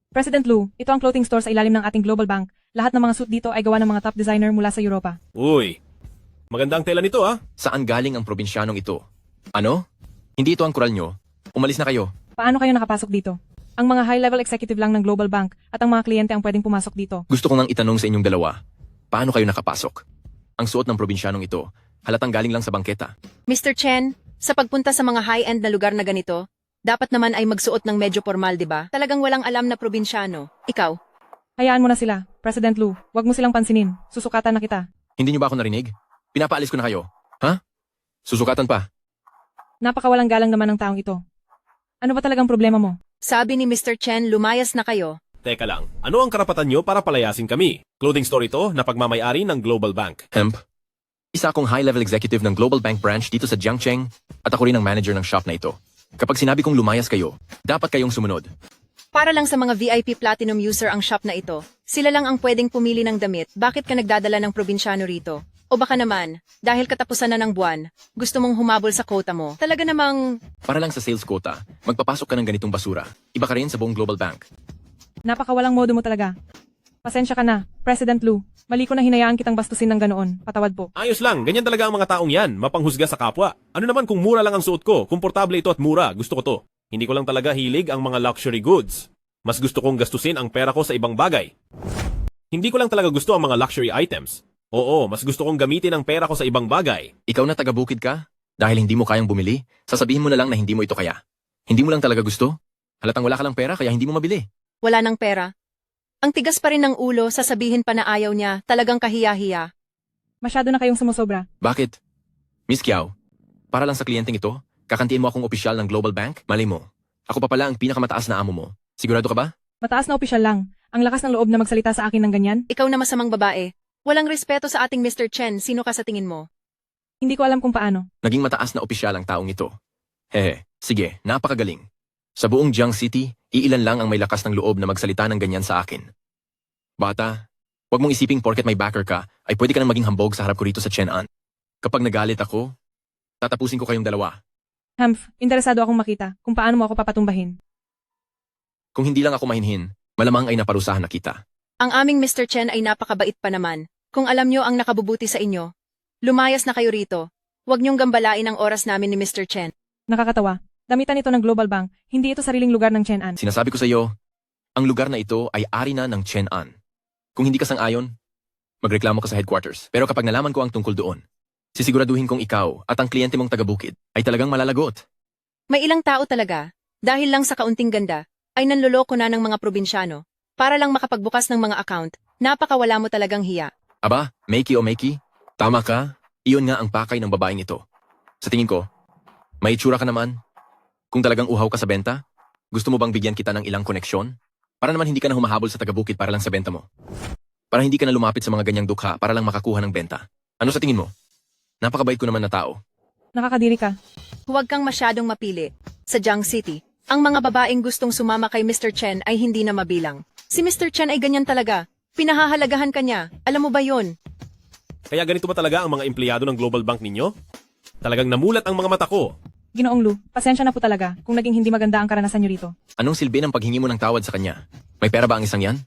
President Lu, ito ang clothing store sa ilalim ng ating global bank. Lahat ng mga suit dito ay gawa ng mga top designer mula sa Europa. Uy, maganda ang tela nito ah. Saan galing ang probinsyanong ito? Ano? Hindi ito ang kural nyo. Umalis na kayo. Paano kayo nakapasok dito? Ang mga high-level executive lang ng global bank at ang mga kliyente ang pwedeng pumasok dito. Gusto ko nang itanong sa inyong dalawa. Paano kayo nakapasok? Ang suot ng probinsyanong ito, halatang galing lang sa bangketa. Mr. Chen, sa pagpunta sa mga high-end na lugar na ganito, dapat naman ay magsuot ng medyo formal, di ba? Talagang walang alam na probinsyano. Ikaw? Hayaan mo na sila, President Lu. Huwag mo silang pansinin. Susukatan na kita. Hindi nyo ba ako narinig? Pinapaalis ko na kayo. Ha? Susukatan pa. Napakawalang galang naman ng taong ito. Ano ba talagang problema mo? Sabi ni Mr. Chen, lumayas na kayo. Teka lang, ano ang karapatan nyo para palayasin kami? Clothing store ito na pagmamayari ng Global Bank. Hemp. Isa akong high-level executive ng Global Bank branch dito sa Jiangcheng at ako rin ang manager ng shop na ito. Kapag sinabi kong lumayas kayo, dapat kayong sumunod. Para lang sa mga VIP Platinum user ang shop na ito. Sila lang ang pwedeng pumili ng damit. Bakit ka nagdadala ng probinsyano rito? O baka naman, dahil katapusan na ng buwan, gusto mong humabol sa quota mo. Talaga namang... Para lang sa sales quota, magpapasok ka ng ganitong basura. Iba ka rin sa buong Global Bank. Napakawalang modo mo talaga. Pasensya ka na, President Lu. Mali ko na hinayaan kitang bastusin ng ganoon. Patawad po. Ayos lang, ganyan talaga ang mga taong yan, mapanghusga sa kapwa. Ano naman kung mura lang ang suot ko, komportable ito at mura, gusto ko to. Hindi ko lang talaga hilig ang mga luxury goods. Mas gusto kong gastusin ang pera ko sa ibang bagay. Hindi ko lang talaga gusto ang mga luxury items. Oo, mas gusto kong gamitin ang pera ko sa ibang bagay. Ikaw na taga-bukid ka? Dahil hindi mo kayang bumili, sasabihin mo na lang na hindi mo ito kaya. Hindi mo lang talaga gusto? Halatang wala ka lang pera kaya hindi mo mabili. Wala ng pera. Ang tigas pa rin ng ulo, sasabihin pa na ayaw niya, talagang kahiya-hiya. Masyado na kayong sumusobra. Bakit? Miss Kiao, para lang sa kliyenteng ito, kakantiin mo akong opisyal ng Global Bank? Mali mo. Ako pa pala ang pinakamataas na amo mo. Sigurado ka ba? Mataas na opisyal lang. Ang lakas ng loob na magsalita sa akin ng ganyan. Ikaw na masamang babae. Walang respeto sa ating Mr. Chen, sino ka sa tingin mo? Hindi ko alam kung paano. Naging mataas na opisyal ang taong ito. Hehe, sige, napakagaling. Sa buong Jiang City, iilan lang ang may lakas ng loob na magsalita ng ganyan sa akin. Bata, huwag mong isiping porket may backer ka, ay pwede ka nang maging hambog sa harap ko rito sa Chen-an. Kapag nagalit ako, tatapusin ko kayong dalawa. Humph, interesado akong makita kung paano mo ako papatumbahin. Kung hindi lang ako mahinhin, malamang ay naparusahan na kita. Ang aming Mr. Chen ay napakabait pa naman. Kung alam nyo ang nakabubuti sa inyo, lumayas na kayo rito. Huwag niyong gambalain ang oras namin ni Mr. Chen. Nakakatawa. Damitan ito ng Global Bank, hindi ito sariling lugar ng Chen-an. Sinasabi ko sa iyo, ang lugar na ito ay ari na ng Chen-an. Kung hindi ka sang-ayon, magreklamo ka sa headquarters. Pero kapag nalaman ko ang tungkol doon, Sisiguraduhin kong ikaw at ang kliyente mong taga-bukid ay talagang malalagot. May ilang tao talaga, dahil lang sa kaunting ganda, ay nanloloko na ng mga probinsyano para lang makapagbukas ng mga account. Napakawala mo talagang hiya. Aba, Makey o Makey, tama ka, iyon nga ang pakay ng babaeng ito. Sa tingin ko, may itsura ka naman. Kung talagang uhaw ka sa benta, gusto mo bang bigyan kita ng ilang koneksyon? Para naman hindi ka na humahabol sa taga-bukid para lang sa benta mo. Para hindi ka na lumapit sa mga ganyang dukha para lang makakuha ng benta. Ano sa tingin mo? Napakabait ko naman na tao. Nakakadiri ka. Huwag kang masyadong mapili. Sa Jiang City, ang mga babaeng gustong sumama kay Mr. Chen ay hindi na mabilang. Si Mr. Chen ay ganyan talaga. Pinahahalagahan ka niya. Alam mo ba yon? Kaya ganito ba talaga ang mga empleyado ng Global Bank ninyo? Talagang namulat ang mga mata ko. Ginoong Lu, pasensya na po talaga kung naging hindi maganda ang karanasan niyo rito. Anong silbi ng paghingi mo ng tawad sa kanya? May pera ba ang isang yan?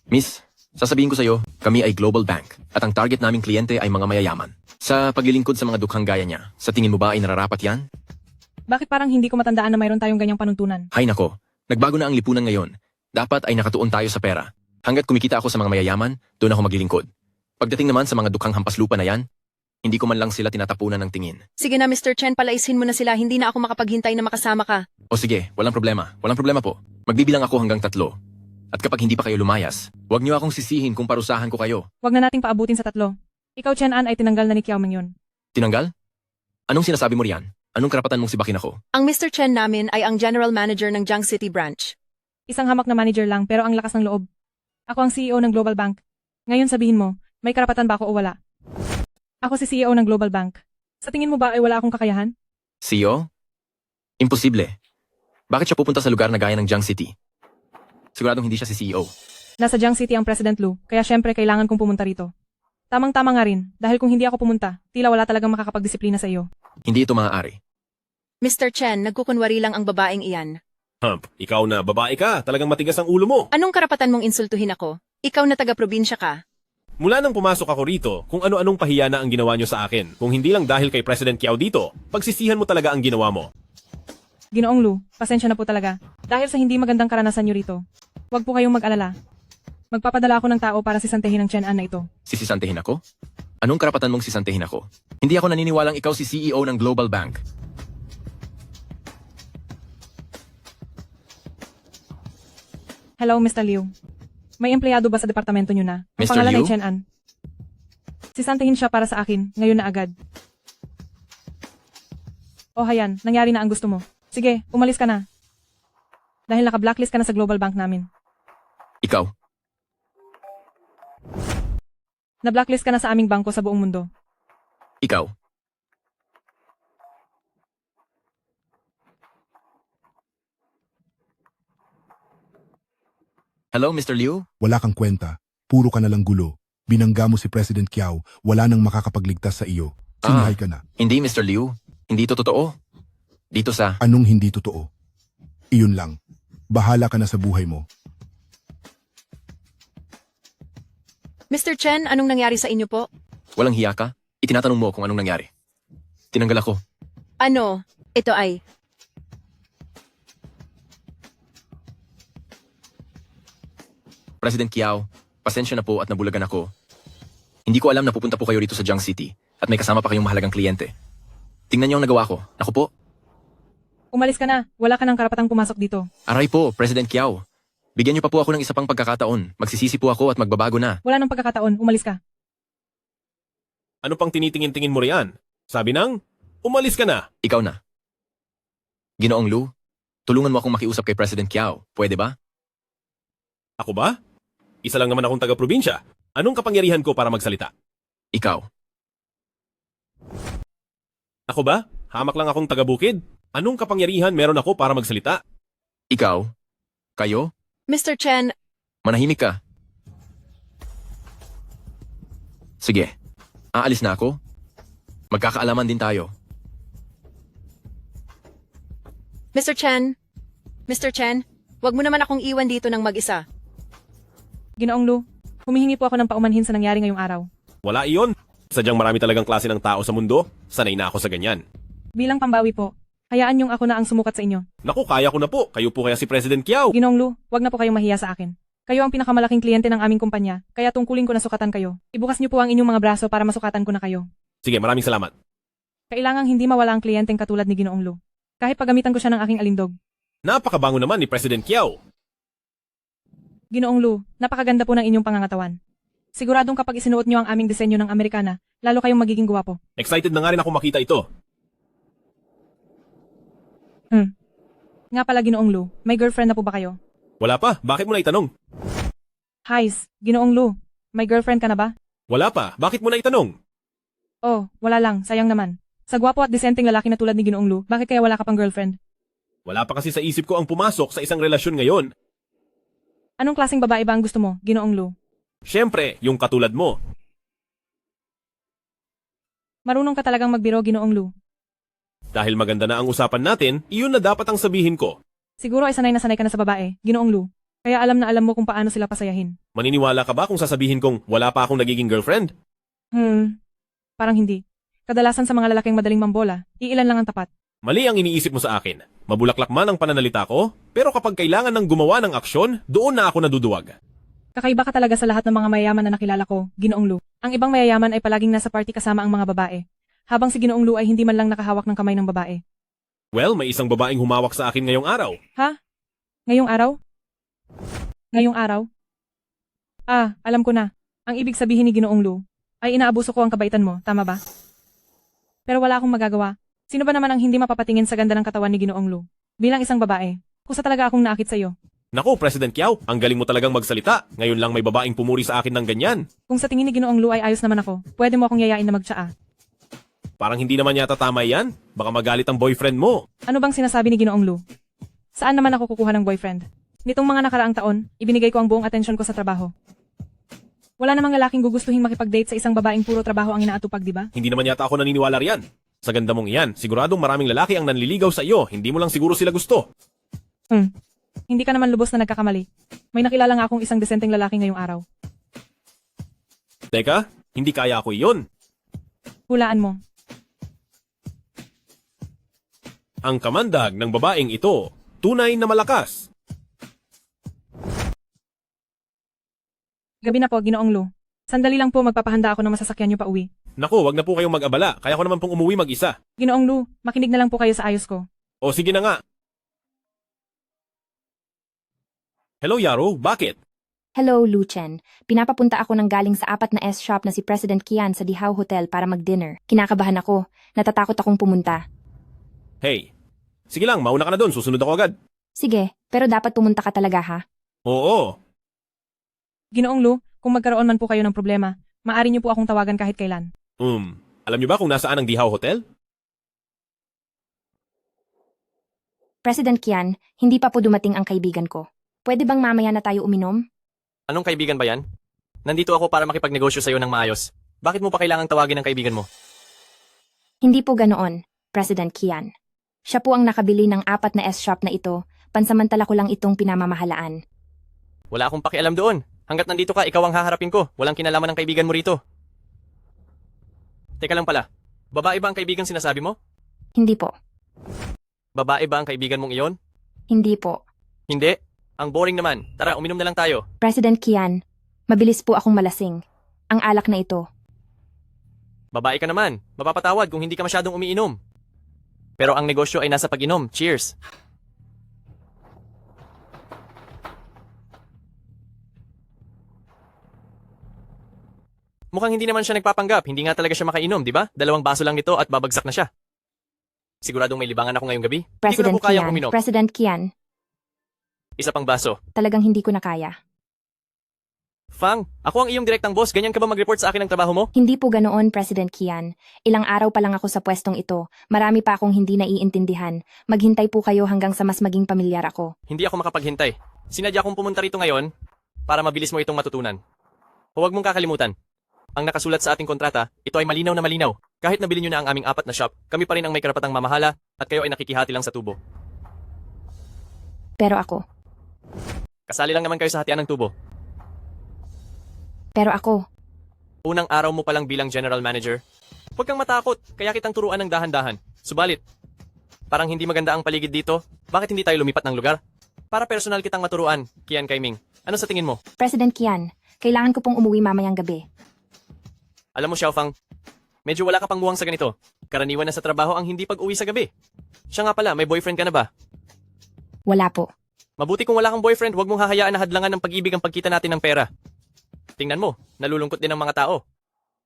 Miss, sasabihin ko sa iyo, kami ay Global Bank at ang target naming kliyente ay mga mayayaman. Sa paglilingkod sa mga dukhang gaya niya, sa tingin mo ba ay nararapat yan? Bakit parang hindi ko matandaan na mayroon tayong ganyang panuntunan? Hay nako, nagbago na ang lipunan ngayon. Dapat ay nakatuon tayo sa pera. Hanggat kumikita ako sa mga mayayaman, doon ako maglilingkod. Pagdating naman sa mga dukhang hampas lupa na yan, hindi ko man lang sila tinatapunan ng tingin. Sige na Mr. Chen, palaisin mo na sila. Hindi na ako makapaghintay na makasama ka. O sige, walang problema. Walang problema po. Magbibilang ako hanggang 3. At kapag hindi pa kayo lumayas, huwag niyo akong sisihin kung parusahan ko kayo. Huwag na nating paabutin sa 3. Ikaw, Chen An, ay tinanggal na ni Kiao Ming yun. Tinanggal? Anong sinasabi mo riyan? Anong karapatan mong sibakin ako? Ang Mr. Chen namin ay ang General Manager ng Jiang City Branch. Isang hamak na manager lang pero ang lakas ng loob. Ako ang CEO ng Global Bank. Ngayon sabihin mo, may karapatan ba ako o wala? Ako si CEO ng Global Bank. Sa tingin mo ba ay wala akong kakayahan? CEO? Imposible. Bakit siya pupunta sa lugar na gaya ng Jiang City? Siguradong hindi siya si CEO. Nasa Jiang City ang President Lu, kaya syempre kailangan kong pumunta rito. Tamang-tama nga rin, dahil kung hindi ako pumunta, tila wala talagang makakapagdisiplina sa iyo. Hindi ito maaari. Mr. Chen, nagkukunwari lang ang babaeng iyan. Ikaw na babae ka, talagang matigas ang ulo mo. Anong karapatan mong insultuhin ako? Ikaw na taga-probinsya ka. Mula nang pumasok ako rito, kung ano-anong pahiya na ang ginawa nyo sa akin. Kung hindi lang dahil kay President Kiao dito, pagsisihan mo talaga ang ginawa mo. Ginoong Lu, pasensya na po talaga. Dahil sa hindi magandang karanasan niyo rito. Huwag po kayong mag-alala. Magpapadala ako ng tao para sisantehin ang Chen An na ito. Sisisantehin ako? Anong karapatan mong sisantehin ako? Hindi ako naniniwalang ikaw si CEO ng Global Bank. Hello, Mr. Liu. May empleyado ba sa departamento niyo na? Ang Mr. pangalan Liu? ay Chen An. Sisantehin siya para sa akin, ngayon na agad. Oh, hayan, nangyari na ang gusto mo. Sige, umalis ka na. Dahil naka-blacklist ka na sa Global Bank namin. Ikaw? Na-blacklist ka na sa aming bangko sa buong mundo. Ikaw? Hello, Mr. Liu? Wala kang kwenta. Puro ka na lang gulo. Binangga mo si President Kiao. Wala nang makakapagligtas sa iyo. Sinihay ka na. Hindi, Mr. Liu. Hindi ito totoo. Dito sa... Anong hindi totoo? Iyon lang. Bahala ka na sa buhay mo. Mr. Chen, anong nangyari sa inyo po? Walang hiya ka? Itinatanong mo kung anong nangyari. Tinanggal ako. Ano? Ito ay... President Kiao, pasensya na po at nabulagan ako. Hindi ko alam na pupunta po kayo rito sa Jiang City at may kasama pa kayong mahalagang kliyente. Tingnan niyo ang nagawa ko. Naku po. Umalis ka na. Wala ka ng karapatang pumasok dito. Aray po, President Kiao. Bigyan niyo pa po ako ng isa pang pagkakataon. Magsisisi po ako at magbabago na. Wala nang pagkakataon. Umalis ka. Ano pang tinitingin-tingin mo riyan? Sabi nang, umalis ka na. Ikaw na. Ginoong Lu, tulungan mo akong makiusap kay President Kiao. Pwede ba? Ako ba? Isa lang naman akong taga-probinsya. Anong kapangyarihan ko para magsalita? Ikaw. Ako ba? Hamak lang akong taga-bukid. Anong kapangyarihan meron ako para magsalita? Ikaw. Kayo. Mr. Chen, Manahimik ka. Sige. Aalis na ako. Magkakaalaman din tayo. Mr. Chen, Mr. Chen, wag mo naman akong iwan dito ng mag-isa. Ginoong Lu, humihingi po ako ng paumanhin sa nangyari ngayong araw. Wala iyon. Sadyang marami talagang klase ng tao sa mundo. Sanay na ako sa ganyan. Bilang pambawi po, hayaan yung ako na ang sumukat sa inyo. Naku, kaya ko na po. Kayo po kaya si President Kiao. Ginoong Lu, wag na po kayong mahiya sa akin. Kayo ang pinakamalaking kliyente ng aming kumpanya, kaya tungkulin ko na sukatan kayo. Ibukas niyo po ang inyong mga braso para masukatan ko na kayo. Sige, maraming salamat. Kailangang hindi mawala ang kliyenteng katulad ni Ginoong Lu. Kahit pagamitan ko siya ng aking alindog. Napakabango naman ni President Kiao. Ginoong Lu, napakaganda po ng inyong pangangatawan. Siguradong kapag isinuot niyo ang aming disenyo ng Amerikana, lalo kayong magiging guwapo. Excited na nga rin ako makita ito. Nga pala Ginoong Lu, may girlfriend na po ba kayo? Wala pa, bakit mo na itanong? Highs, Ginoong Lu, may girlfriend ka na ba? Wala pa, bakit mo na itanong? Oh, wala lang, sayang naman. Sa gwapo at disenteng lalaki na tulad ni Ginoong Lu, bakit kaya wala ka pang girlfriend? Wala pa kasi sa isip ko ang pumasok sa isang relasyon ngayon. Anong klaseng babae ba ang gusto mo, Ginoong Lu? Siyempre, yung katulad mo. Marunong ka talagang magbiro, Ginoong Lu. Dahil maganda na ang usapan natin, iyon na dapat ang sabihin ko. Siguro ay sanay na sanay ka na sa babae, Ginoong Lu. Kaya alam na alam mo kung paano sila pasayahin. Maniniwala ka ba kung sasabihin kong wala pa akong nagiging girlfriend? Parang hindi. Kadalasan sa mga lalaking madaling mambola, iilan lang ang tapat. Mali ang iniisip mo sa akin. Mabulaklak man ang pananalita ko, pero kapag kailangan ng gumawa ng aksyon, doon na ako naduduwag. Kakaiba ka talaga sa lahat ng mga mayayaman na nakilala ko, Ginoong Lu. Ang ibang mayayaman ay palaging nasa party kasama ang mga babae. Habang si Ginoong Lu ay hindi man lang nakahawak ng kamay ng babae. Well, may isang babaeng humawak sa akin ngayong araw. Ha? Ngayong araw? Ngayong araw? Ah, alam ko na. Ang ibig sabihin ni Ginoong Lu ay inaabuso ko ang kabaitan mo, tama ba? Pero wala akong magagawa. Sino ba naman ang hindi mapapatingin sa ganda ng katawan ni Ginoong Lu? Bilang isang babae, kusa talaga akong naakit sa iyo. Naku, President Kiao, ang galing mo talagang magsalita. Ngayon lang may babaeng pumuri sa akin ng ganyan. Kung sa tingin ni Ginoong Lu ay ayos naman ako, pwede mo akong yayain na magtsaa. Parang hindi naman yata tama yan. Baka magalit ang boyfriend mo. Ano bang sinasabi ni Ginoong Lu? Saan naman ako kukuha ng boyfriend? Nitong mga nakaraang taon, ibinigay ko ang buong atensyon ko sa trabaho. Wala namang lalaking gugustuhin makipag-date sa isang babaeng puro trabaho ang inaatupag, di ba? Hindi naman yata ako naniniwala riyan. Sa ganda mong iyan, siguradong maraming lalaki ang nanliligaw sa iyo. Hindi mo lang siguro sila gusto. Hindi ka naman lubos na nagkakamali. May nakilala nga akong isang desenteng lalaki ngayong araw. Teka, hindi kaya ako iyon. Hulaan mo. Ang kamandag ng babaeng ito, tunay na malakas. Gabi na po, Ginoong Lu. Sandali lang po magpapahanda ako ng masasakyan niyo pa uwi. Naku, wag na po kayong mag-abala. Kaya ko naman pong umuwi mag-isa. Ginoong Lu, makinig na lang po kayo sa ayos ko. O sige na nga. Hello Yaro, bakit? Hello, Lu Chen. Pinapapunta ako ng galing sa 4 na S-shop na si President Kian sa Dihao Hotel para mag-dinner. Kinakabahan ako. Natatakot akong pumunta. Hey, sige lang, mauna ka na doon. Susunod ako agad. Sige, pero dapat pumunta ka talaga ha? Oo. Ginoong Lu, kung magkaroon man po kayo ng problema, maaari niyo po akong tawagan kahit kailan. Alam niyo ba kung nasaan ang Dihao Hotel? President Kian, hindi pa po dumating ang kaibigan ko. Pwede bang mamaya na tayo uminom? Anong kaibigan ba yan? Nandito ako para makipagnegosyo sa'yo ng maayos. Bakit mo pa kailangang tawagin ang kaibigan mo? Hindi po ganoon, President Kian. Siya po ang nakabili ng 4 na S-shop na ito. Pansamantala ko lang itong pinamamahalaan. Wala akong pakialam doon. Hanggat nandito ka, ikaw ang haharapin ko. Walang kinalaman ng kaibigan mo rito. Teka lang pala. Babae ba ang kaibigan sinasabi mo? Hindi po. Babae ba ang kaibigan mong iyon? Hindi po. Hindi. Ang boring naman. Tara, uminom na lang tayo. President Kian, mabilis po akong malasing. Ang alak na ito. Babae ka naman. Mapapatawad kung hindi ka masyadong umiinom. Pero ang negosyo ay nasa pag-inom. Cheers! Mukhang hindi naman siya nagpapanggap. Hindi nga talaga siya makainom, di ba? 2 baso lang nito at babagsak na siya. Siguradong may libangan ako ngayong gabi. Hindi ko na President po kayang Kian, uminom. President Kian, Isa pang baso. talagang hindi ko na kaya. Fang, ako ang iyong direktang boss. Ganyan ka ba mag-report sa akin ng trabaho mo? Hindi po ganoon, President Kian. Ilang araw pa lang ako sa pwestong ito. Marami pa akong hindi naiintindihan. Maghintay po kayo hanggang sa mas maging pamilyar ako. Hindi ako makapaghintay. Sinadya kong pumunta rito ngayon para mabilis mo itong matutunan. Huwag mong kakalimutan. Ang nakasulat sa ating kontrata, ito ay malinaw na malinaw. Kahit nabili nyo na ang aming 4 na shop, kami pa rin ang may karapatang mamahala at kayo ay nakikihati lang sa tubo. Pero ako. Kasali lang naman kayo sa hatian ng tubo. Pero ako. Unang araw mo palang bilang general manager. Huwag kang matakot, kaya kitang turuan ng dahan-dahan. Subalit, parang hindi maganda ang paligid dito. Bakit hindi tayo lumipat ng lugar? Para personal kitang maturuan, Kian Kaiming. Ano sa tingin mo? President Kian, kailangan ko pong umuwi mamayang gabi. Alam mo, Xiaofang, Medyo wala ka pang muwang sa ganito. Karaniwan na sa trabaho ang hindi pag-uwi sa gabi. Siya nga pala, may boyfriend ka na ba? Wala po. Mabuti kung wala kang boyfriend, huwag mong hahayaan na hadlangan ng pag-ibig ang pagkita natin ng pera. Tingnan mo, nalulungkot din ang mga tao.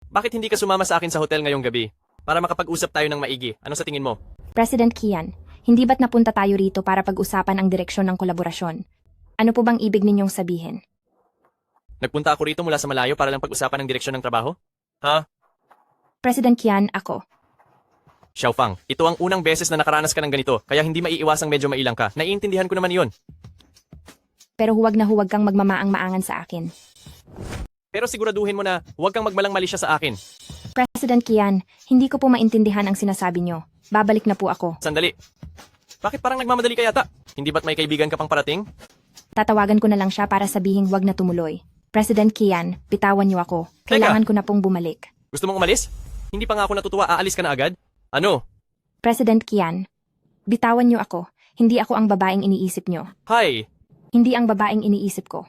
Bakit hindi ka sumama sa akin sa hotel ngayong gabi? Para makapag-usap tayo ng maigi. Ano sa tingin mo? President Kian, hindi ba't napunta tayo rito para pag-usapan ang direksyon ng kolaborasyon? Ano po bang ibig ninyong sabihin? Nagpunta ako rito mula sa malayo para lang pag-usapan ang direksyon ng trabaho? Ha? President Kian, ako. Xiaofang, ito ang unang beses na nakaranas ka ng ganito, kaya hindi maiiwasang medyo mailang ka. Naiintindihan ko naman iyon. Pero huwag na huwag kang magmamaang-maangan sa akin. Pero siguraduhin mo na huwag kang magmalang mali siya sa akin. President Kian, hindi ko po maintindihan ang sinasabi nyo. Babalik na po ako. Sandali. Bakit parang nagmamadali ka yata? Hindi ba't may kaibigan ka pang parating? Tatawagan ko na lang siya para sabihing huwag na tumuloy. President Kian, bitawan niyo ako. Kailangan ko na pong bumalik. Gusto mong umalis? Hindi pa nga ako natutuwa, aalis ka na agad? Ano? President Kian, bitawan niyo ako. Hindi ako ang babaeng iniisip niyo. Hi! Hindi ang babaeng iniisip ko.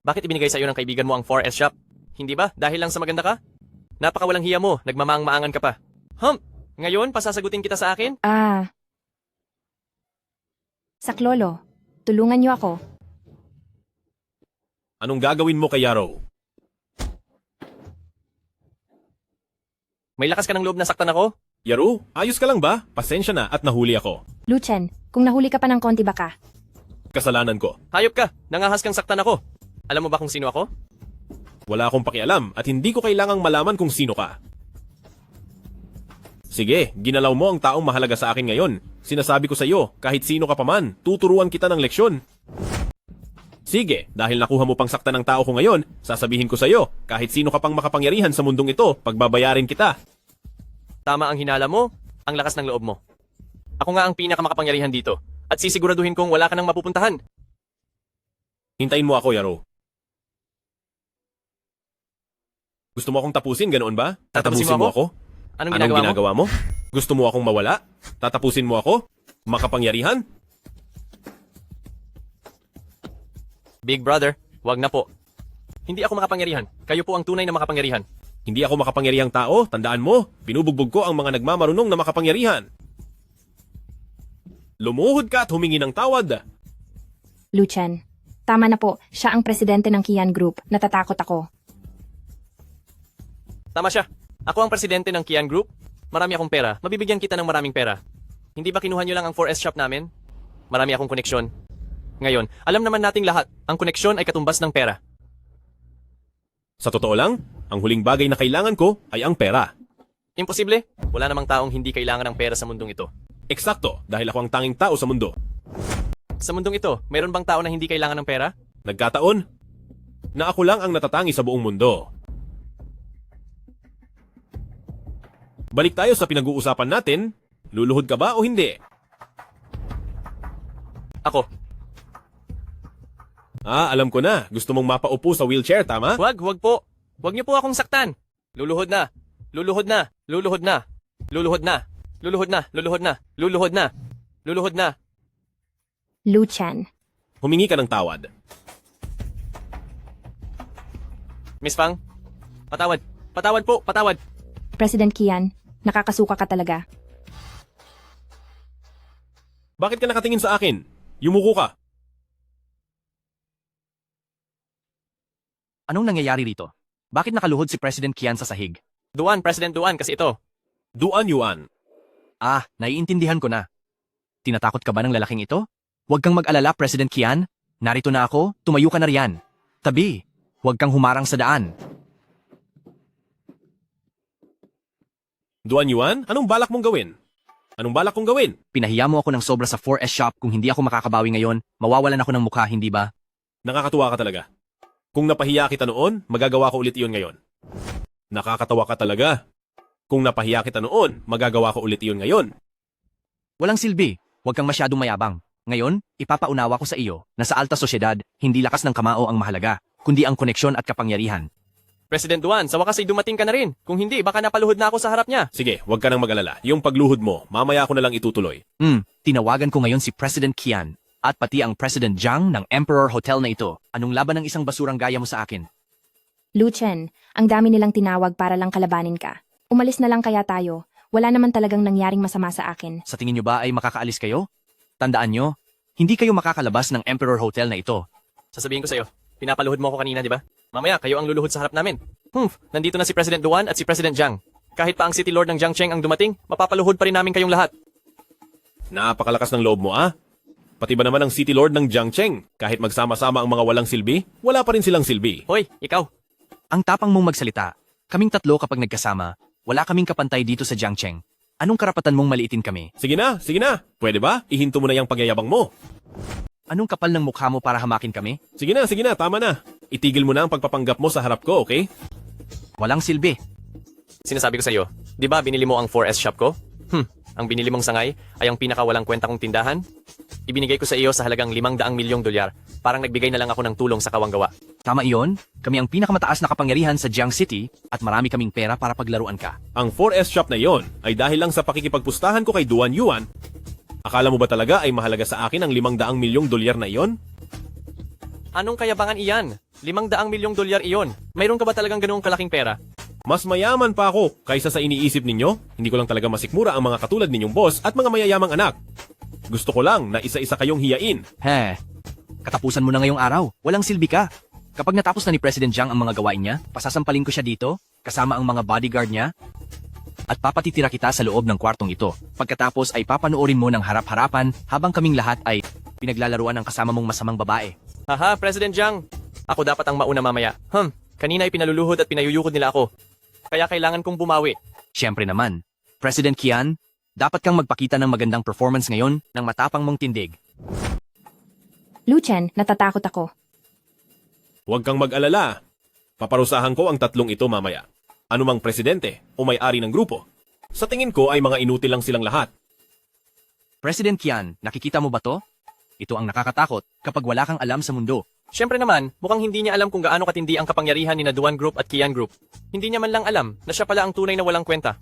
Bakit ibinigay sa iyo ng kaibigan mo ang 4S shop? Hindi ba? Dahil lang sa maganda ka? Napakawalang hiya mo, nagmamaang-maangan ka pa. Ngayon, pasasagutin kita sa akin? Saklolo, tulungan niyo ako. Anong gagawin mo kay Yarrow? May lakas ka ng loob na saktan ako? Yarrow, ayos ka lang ba? Pasensya na at nahuli ako. Luchen, kung nahuli ka pa ng konti baka. Kasalanan ko. Hayop ka, nangahas kang saktan ako. Alam mo ba kung sino ako? Wala akong pakialam at hindi ko kailangang malaman kung sino ka. Sige, ginalaw mo ang taong mahalaga sa akin ngayon. Sinasabi ko sa iyo, kahit sino ka pa man, tuturuan kita ng leksyon. Sige, dahil nakuha mo pang saktan ng tao ko ngayon, sasabihin ko sa iyo, kahit sino ka pang makapangyarihan sa mundong ito, pagbabayarin kita. Tama ang hinala mo, ang lakas ng loob mo. Ako nga ang pinakamakapangyarihan dito, at sisiguraduhin kong wala ka nang mapupuntahan. Hintayin mo ako, Yarrow. Gusto mo akong tapusin, ganoon ba? Tatapusin mo ako? Anong ginagawa mo? Gusto mo akong mawala? Tatapusin mo ako? Makapangyarihan? Big brother, wag na po. Hindi ako makapangyarihan. Kayo po ang tunay na makapangyarihan. Hindi ako makapangyarihang tao, tandaan mo, binubugbog ko ang mga nagmamarunong na makapangyarihan. Lumuhod ka at humingi ng tawad. Luchen, tama na po, siya ang presidente ng Kian Group. Natatakot ako. Tama siya. Ako ang presidente ng Kian Group. Marami akong pera. Mabibigyan kita ng maraming pera. Hindi ba kinuha niyo lang ang 4S shop namin? Marami akong koneksyon. Ngayon, alam naman nating lahat, ang koneksyon ay katumbas ng pera. Sa totoo lang, ang huling bagay na kailangan ko ay ang pera. Imposible. Wala namang taong hindi kailangan ng pera sa mundong ito. Eksakto, dahil ako ang tanging tao sa mundo. Sa mundong ito, mayroon bang tao na hindi kailangan ng pera? Nagkataon na ako lang ang natatangi sa buong mundo. Balik tayo sa pinag-uusapan natin. Luluhod ka ba o hindi? Ako. Alam ko na. Gusto mong mapaupo sa wheelchair, tama? Wag po. Wag niyo po akong saktan. Luluhod na. Luluhod na. Luluhod na. Luluhod na. Luluhod na. Luluhod na. Luluhod na. Luluhod na. Luchen. Humingi ka ng tawad. Miss Fang, patawad. Patawad po, patawad. President Kian, nakakasuka ka talaga. Bakit ka nakatingin sa akin? Yumuko ka. Anong nangyayari rito? Bakit nakaluhod si President Kian sa sahig? Duan, President Duan, kasi ito. Duan Yuan. Naiintindihan ko na. Tinatakot ka ba ng lalaking ito? Huwag kang mag-alala, President Kian. Narito na ako, tumayo ka na riyan. Tabi, huwag kang humarang sa daan. Duan Yuan, anong balak mong gawin? Anong balak kong gawin? Pinahiya mo ako ng sobra sa 4S shop. Kung hindi ako makakabawi ngayon, mawawalan ako ng mukha, hindi ba? Nakakatuwa ka talaga. Kung napahiya kita noon, magagawa ko ulit iyon ngayon. Nakakatawa ka talaga. Kung napahiya kita noon, magagawa ko ulit iyon ngayon. Walang silbi. Huwag kang masyadong mayabang. Ngayon, ipapaunawa ko sa iyo na sa alta sosyedad, hindi lakas ng kamao ang mahalaga, kundi ang koneksyon at kapangyarihan. President Duan, sa wakas ay dumating ka na rin. Kung hindi, baka napaluhod na ako sa harap niya. Sige, huwag ka nang mag-alala. Yung pagluhod mo, mamaya ko na lang itutuloy. Tinawagan ko ngayon si President Kian at pati ang President Zhang ng Emperor Hotel na ito. Anong laban ng isang basurang gaya mo sa akin? Luchen, ang dami nilang tinawag para lang kalabanin ka. Umalis na lang kaya tayo. Wala naman talagang nangyaring masama sa akin. Sa tingin nyo ba ay makakaalis kayo? Tandaan nyo, hindi kayo makakalabas ng Emperor Hotel na ito. Sasabihin ko sa'yo, pinapaluhod mo ako kanina, di ba? Mamaya, kayo ang luluhod sa harap namin. Nandito na si President Duan at si President Jiang. Kahit pa ang City Lord ng Jiangcheng ang dumating, mapapaluhod pa rin namin kayong lahat. Napakalakas ng loob mo, ah. Pati ba naman ang City Lord ng Jiangcheng? Kahit magsama-sama ang mga walang silbi, wala pa rin silang silbi. Hoy, ikaw! Ang tapang mong magsalita. Kaming tatlo kapag nagkasama, wala kaming kapantay dito sa Jiangcheng. Anong karapatan mong maliitin kami? Sige na, sige na. Pwede ba? Ihinto mo na yung pagyayabang mo. Anong kapal ng mukha mo para hamakin kami? Sige na, tama na. Itigil mo na ang pagpapanggap mo sa harap ko, okay? Walang silbi. Sinasabi ko sa'yo, di ba binili mo ang 4S shop ko? Ang binili mong sangay ay ang pinakawalang kwenta kong tindahan? Ibinigay ko sa iyo sa halagang 500 milyong dolyar. Parang nagbigay na lang ako ng tulong sa kawanggawa. Tama iyon. Kami ang pinakamataas na kapangyarihan sa Jiang City at marami kaming pera para paglaruan ka. Ang 4S shop na yon ay dahil lang sa pakikipagpustahan ko kay Duan Yuan. Akala mo ba talaga ay mahalaga sa akin ang 500 milyong dolyar na iyon? Anong kayabangan iyan? 500 milyong dolyar iyon. Mayroon ka ba talagang ganoong kalaking pera? Mas mayaman pa ako kaysa sa iniisip ninyo. Hindi ko lang talaga masikmura ang mga katulad ninyong boss at mga mayayamang anak. Gusto ko lang na isa-isa kayong hiyain. Katapusan mo na ngayong araw. Walang silbi ka. Kapag natapos na ni President Jiang ang mga gawain niya, pasasampalin ko siya dito, kasama ang mga bodyguard niya, at papatitira kita sa loob ng kwartong ito. Pagkatapos ay papanoorin mo ng harap-harapan habang kaming lahat ay pinaglalaruan ng kasama mong masamang babae. Haha, President Jiang! Ako dapat ang mauna mamaya. Kanina ay pinaluluhod at pinayuyukod nila ako. Kaya kailangan kong bumawi. Siyempre naman. President Qian, dapat kang magpakita ng magandang performance ngayon ng matapang mong tindig. Lu Chen, natatakot ako. Huwag kang mag-alala. Paparusahan ko ang tatlong ito mamaya. Anumang presidente o may-ari ng grupo. Sa tingin ko ay mga inutil lang silang lahat. President Qian, nakikita mo ba to? Ito ang nakakatakot kapag wala kang alam sa mundo. Siyempre naman, mukhang hindi niya alam kung gaano katindi ang kapangyarihan ni Duan Group at Qian Group. Hindi niya man lang alam na siya pala ang tunay na walang kwenta.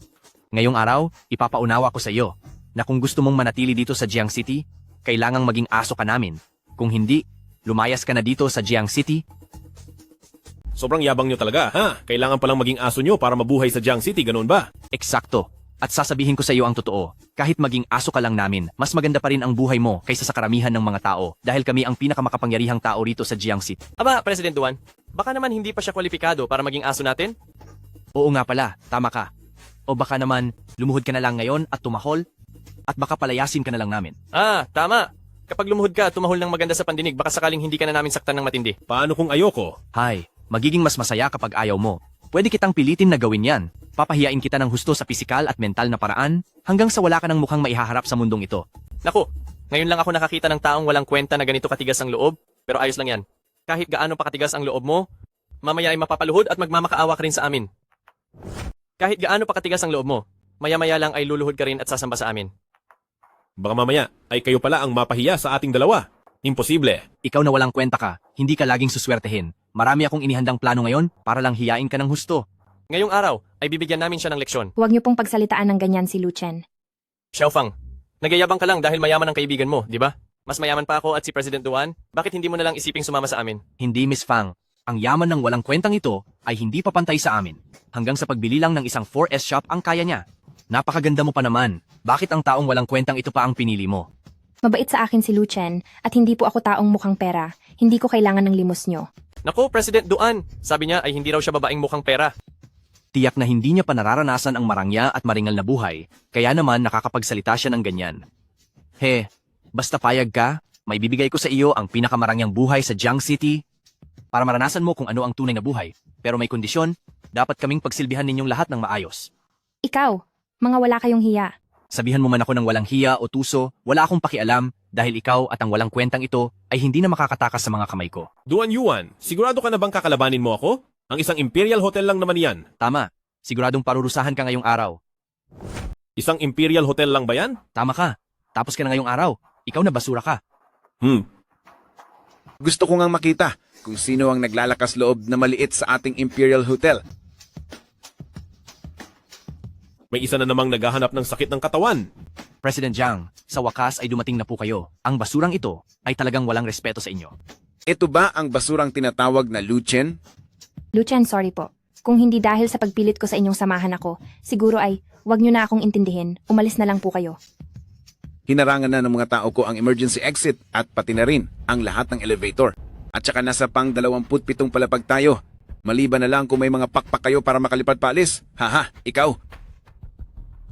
Ngayong araw, ipapaunawa ko sa iyo na kung gusto mong manatili dito sa Jiang City, kailangang maging aso ka namin. Kung hindi, lumayas ka na dito sa Jiang City. Sobrang yabang nyo talaga, ha? Kailangan palang maging aso nyo para mabuhay sa Jiang City, ganun ba? Eksakto. At sasabihin ko sa iyo ang totoo, kahit maging aso ka lang namin, mas maganda pa rin ang buhay mo kaysa sa karamihan ng mga tao dahil kami ang pinakamakapangyarihang tao rito sa Jiang City. Aba, President Duan, baka naman hindi pa siya kwalipikado para maging aso natin? Oo nga pala, tama ka. O baka naman, lumuhod ka na lang ngayon at tumahol? At baka palayasin ka na lang namin. Tama. Kapag lumuhod ka at tumahol ng maganda sa pandinig, baka sakaling hindi ka na namin saktan ng matindi. Paano kung ayoko? Hay, magiging mas masaya kapag ayaw mo. Pwede kitang pilitin na gawin yan. Papahiyain kita ng husto sa pisikal at mental na paraan hanggang sa wala ka ng mukhang maihaharap sa mundong ito. Naku, ngayon lang ako nakakita ng taong walang kwenta na ganito katigas ang loob, pero ayos lang yan. Kahit gaano pa katigas ang loob mo, mamaya ay mapapaluhod at magmamakaawa ka rin sa amin. Kahit gaano pa katigas ang loob mo, maya-maya lang ay luluhod ka rin at sasamba sa amin. Baka mamaya ay kayo pala ang mapahiya sa ating dalawa. Imposible. Ikaw na walang kwenta ka, hindi ka laging suswertehin. Marami akong inihandang plano ngayon para lang hiyain ka ng husto. Ngayong araw ay bibigyan namin siya ng leksyon. Huwag niyo pong pagsalitaan ng ganyan si Lu Chen. Xiaofang, nagyayabang ka lang dahil mayaman ang kaibigan mo, di ba? Mas mayaman pa ako at si President Duan, bakit hindi mo na lang isiping sumama sa amin? Hindi, Miss Fang. Ang yaman ng walang kwentang ito ay hindi papantay sa amin. Hanggang sa pagbili lang ng isang 4S shop ang kaya niya. Napakaganda mo pa naman. Bakit ang taong walang kwentang ito pa ang pinili mo? Mabait sa akin si Lu Chen at hindi po ako taong mukhang pera. Hindi ko kailangan ng limos niyo. Naku, President Duan, sabi niya ay hindi raw siya babaeng mukhang pera. Tiyak na hindi niya pa nararanasan ang marangya at maringal na buhay, kaya naman nakakapagsalita siya ng ganyan. Basta payag ka, may bibigay ko sa iyo ang pinakamarangyang buhay sa Jiang City para maranasan mo kung ano ang tunay na buhay. Pero may kondisyon, dapat kaming pagsilbihan ninyong lahat ng maayos. Ikaw, mga wala kayong hiya. Sabihan mo man ako ng walang hiya o tuso, wala akong pakialam dahil ikaw at ang walang kwentang ito ay hindi na makakatakas sa mga kamay ko. Duan Yuan, sigurado ka na bang kakalabanin mo ako? Ang isang Imperial Hotel lang naman yan. Tama, siguradong parurusahan ka ngayong araw. Isang Imperial Hotel lang ba yan? Tama ka, tapos ka na ngayong araw. Ikaw na basura ka. Gusto ko ngang makita kung sino ang naglalakas loob na maliit sa ating Imperial Hotel. May isa na namang naghahanap ng sakit ng katawan. President Jiang, sa wakas ay dumating na po kayo. Ang basurang ito ay talagang walang respeto sa inyo. Ito ba ang basurang tinatawag na Lu Chen? Lu Chen, sorry po. Kung hindi dahil sa pagpilit ko sa inyong samahan ako, siguro ay, wag nyo na akong intindihin, umalis na lang po kayo. Hinarangan na ng mga tao ko ang emergency exit at pati na rin ang lahat ng elevator. At saka nasa pang 27 palapag tayo. Maliban na lang kung may mga pakpak kayo para makalipad paalis. Haha, ikaw.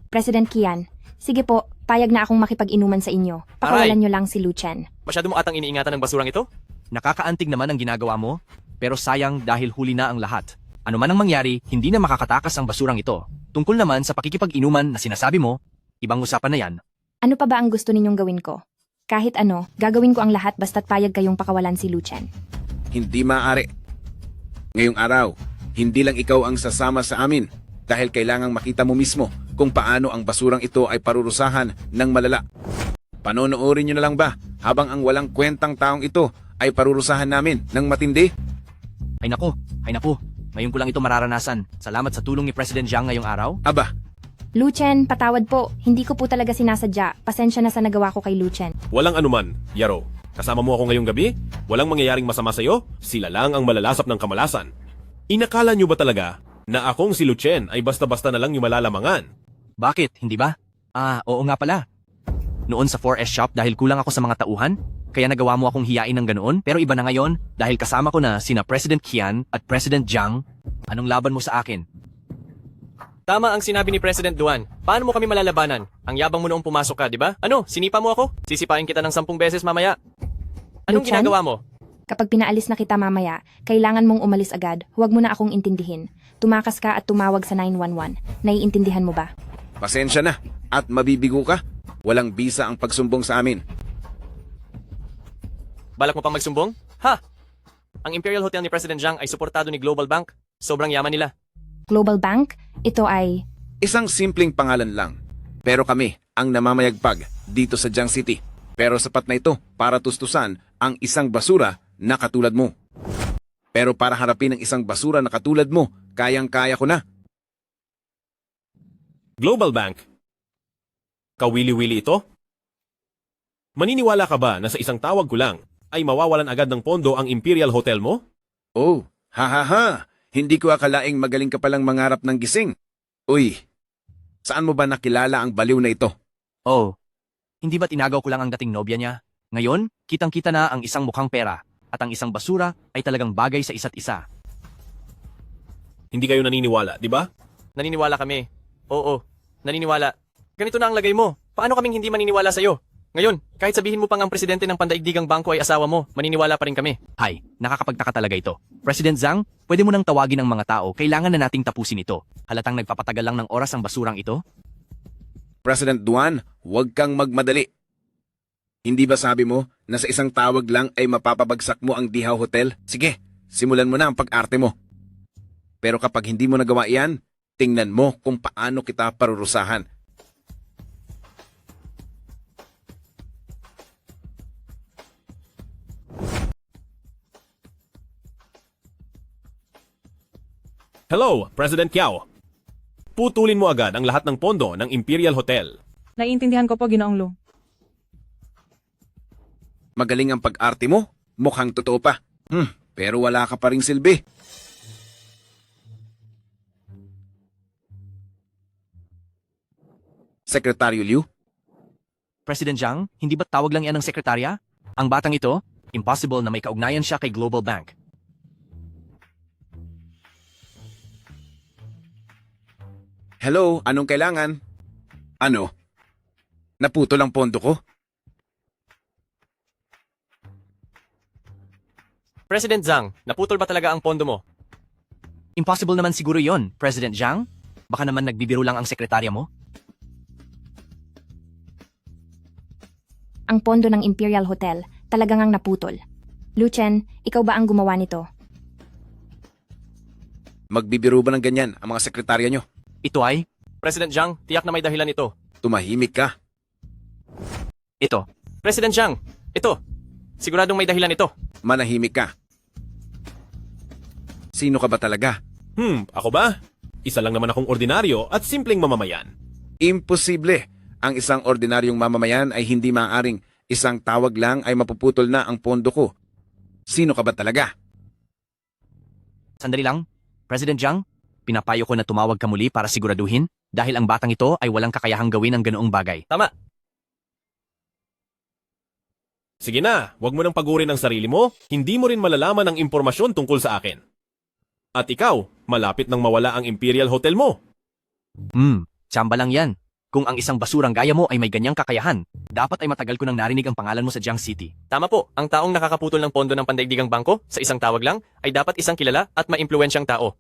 President Kian, sige po, payag na akong makipag-inuman sa inyo. Pakawalan Aray! nyo lang si Lu Chen. Masyado mo atang iniingatan ng basurang ito? Nakakaantig naman ang ginagawa mo, pero sayang dahil huli na ang lahat. Ano man ang mangyari, hindi na makakatakas ang basurang ito. Tungkol naman sa pakikipag-inuman na sinasabi mo, ibang usapan na yan. Ano pa ba ang gusto ninyong gawin ko? Kahit ano, gagawin ko ang lahat basta't payag kayong pakawalan si Lu Chen. Hindi maaari. Ngayong araw, hindi lang ikaw ang sasama sa amin dahil kailangang makita mo mismo kung paano ang basurang ito ay parurusahan ng malala. Panonoorin nyo na lang ba habang ang walang kwentang taong ito ay parurusahan namin ng matindi? Ay naku, ngayon ko lang ito mararanasan. Salamat sa tulong ni President Jiang ngayong araw. Aba, Lu Chen, patawad po. Hindi ko po talaga sinasadya. Pasensya na sa nagawa ko kay Lu Chen. Walang anuman, Yaro. Kasama mo ako ngayong gabi? Walang mangyayaring masama sa'yo? Sila lang ang malalasap ng kamalasan. Inakala nyo ba talaga na akong si Lucien ay basta-basta na lang yung malalamangan? Bakit, hindi ba? Oo nga pala. Noon sa 4S shop dahil kulang ako sa mga tauhan, kaya nagawa mo akong hiyain ng ganoon, pero iba na ngayon dahil kasama ko na sina President Qian at President Jiang. Anong laban mo sa akin? Tama ang sinabi ni President Duan. Paano mo kami malalabanan? Ang yabang mo noong pumasok ka, di ba? Ano, sinipa mo ako? Sisipain kita ng 10 beses mamaya. Anong Luchan? ginagawa mo? Kapag pinaalis na kita mamaya, kailangan mong umalis agad. Huwag mo na akong intindihin. Tumakas ka at tumawag sa 911. Naiintindihan mo ba? pasensya na at mabibigo ka. Walang bisa ang pagsumbong sa amin. Balak mo pang magsumbong? Ha? Ang Imperial Hotel ni President Jiang ay suportado ni Global Bank. Sobrang yaman nila. Global Bank? Ito ay... Isang simpleng pangalan lang. Pero kami ang namamayagpag dito sa Jiang City. Pero sapat na ito para tustusan ang isang basura na katulad mo. Pero para harapin ang isang basura na katulad mo, kayang-kaya ko na. Global Bank. Kawili-wili ito? Maniniwala ka ba na sa isang tawag ko lang ay mawawalan agad ng pondo ang Imperial Hotel mo? Oh, ha. Hindi ko akalaing magaling ka palang mangarap ng gising. Uy, saan mo ba nakilala ang baliw na ito? Oh, hindi ba tinagaw ko lang ang dating nobya niya? Ngayon, kitang-kita na ang isang mukhang pera at ang isang basura ay talagang bagay sa isa't isa. Hindi kayo naniniwala, di ba? Naniniwala kami. Oo, naniniwala. Ganito na ang lagay mo. Paano kaming hindi maniniwala sa'yo? Ngayon, kahit sabihin mo pang ang presidente ng pandaigdigang bangko ay asawa mo, maniniwala pa rin kami. Hay, nakakapagtaka talaga ito. President Zhang, pwede mo nang tawagin ang mga tao, kailangan na nating tapusin ito. Halatang nagpapatagal lang ng oras ang basurang ito? President Duan, huwag kang magmadali. Hindi ba sabi mo na sa isang tawag lang ay mapapabagsak mo ang Dihaw Hotel? Sige, simulan mo na ang pag-arte mo. Pero kapag hindi mo nagawa iyan, tingnan mo kung paano kita parurusahan. Hello, President Kiao. Putulin mo agad ang lahat ng pondo ng Imperial Hotel. Naiintindihan ko po, Ginoong Lu. Magaling ang pag-arte mo, mukhang totoo pa. Pero wala ka pa ring silbi. Sekretaryo Liu? President Zhang, hindi ba't tawag lang yan ng sekretarya? Ang batang ito, impossible na may kaugnayan siya kay Global Bank. Hello, anong kailangan? Ano? Naputol ang pondo ko? President Zhang, naputol ba talaga ang pondo mo? Impossible naman siguro yon, President Zhang. Baka naman nagbibiro lang ang sekretarya mo. Ang pondo ng Imperial Hotel talagang ang naputol. Lu Chen, ikaw ba ang gumawa nito? Magbibiro ba ng ganyan ang mga sekretarya nyo? Ito ay? President Jiang, tiyak na may dahilan ito. Tumahimik ka. Ito. President Jiang, ito. Siguradong may dahilan ito. Manahimik ka. Sino ka ba talaga? Ako ba? Isa lang naman akong ordinaryo at simpleng mamamayan. Imposible. Ang isang ordinaryong mamamayan ay hindi maaaring isang tawag lang ay mapuputol na ang pondo ko. Sino ka ba talaga? Sandali lang. President Jiang, Pinapayo ko na tumawag ka muli para siguraduhin dahil ang batang ito ay walang kakayahang gawin ang ganoong bagay. Tama. Sige na, wag mo nang pagurin ang sarili mo, hindi mo rin malalaman ang impormasyon tungkol sa akin. At ikaw, malapit nang mawala ang Imperial Hotel mo. Tsamba lang yan. Kung ang isang basurang gaya mo ay may ganyang kakayahan, dapat ay matagal ko nang narinig ang pangalan mo sa Jiang City. Tama po, ang taong nakakaputol ng pondo ng pandaigdigang bangko sa isang tawag lang ay dapat isang kilala at maimpluwensyang tao.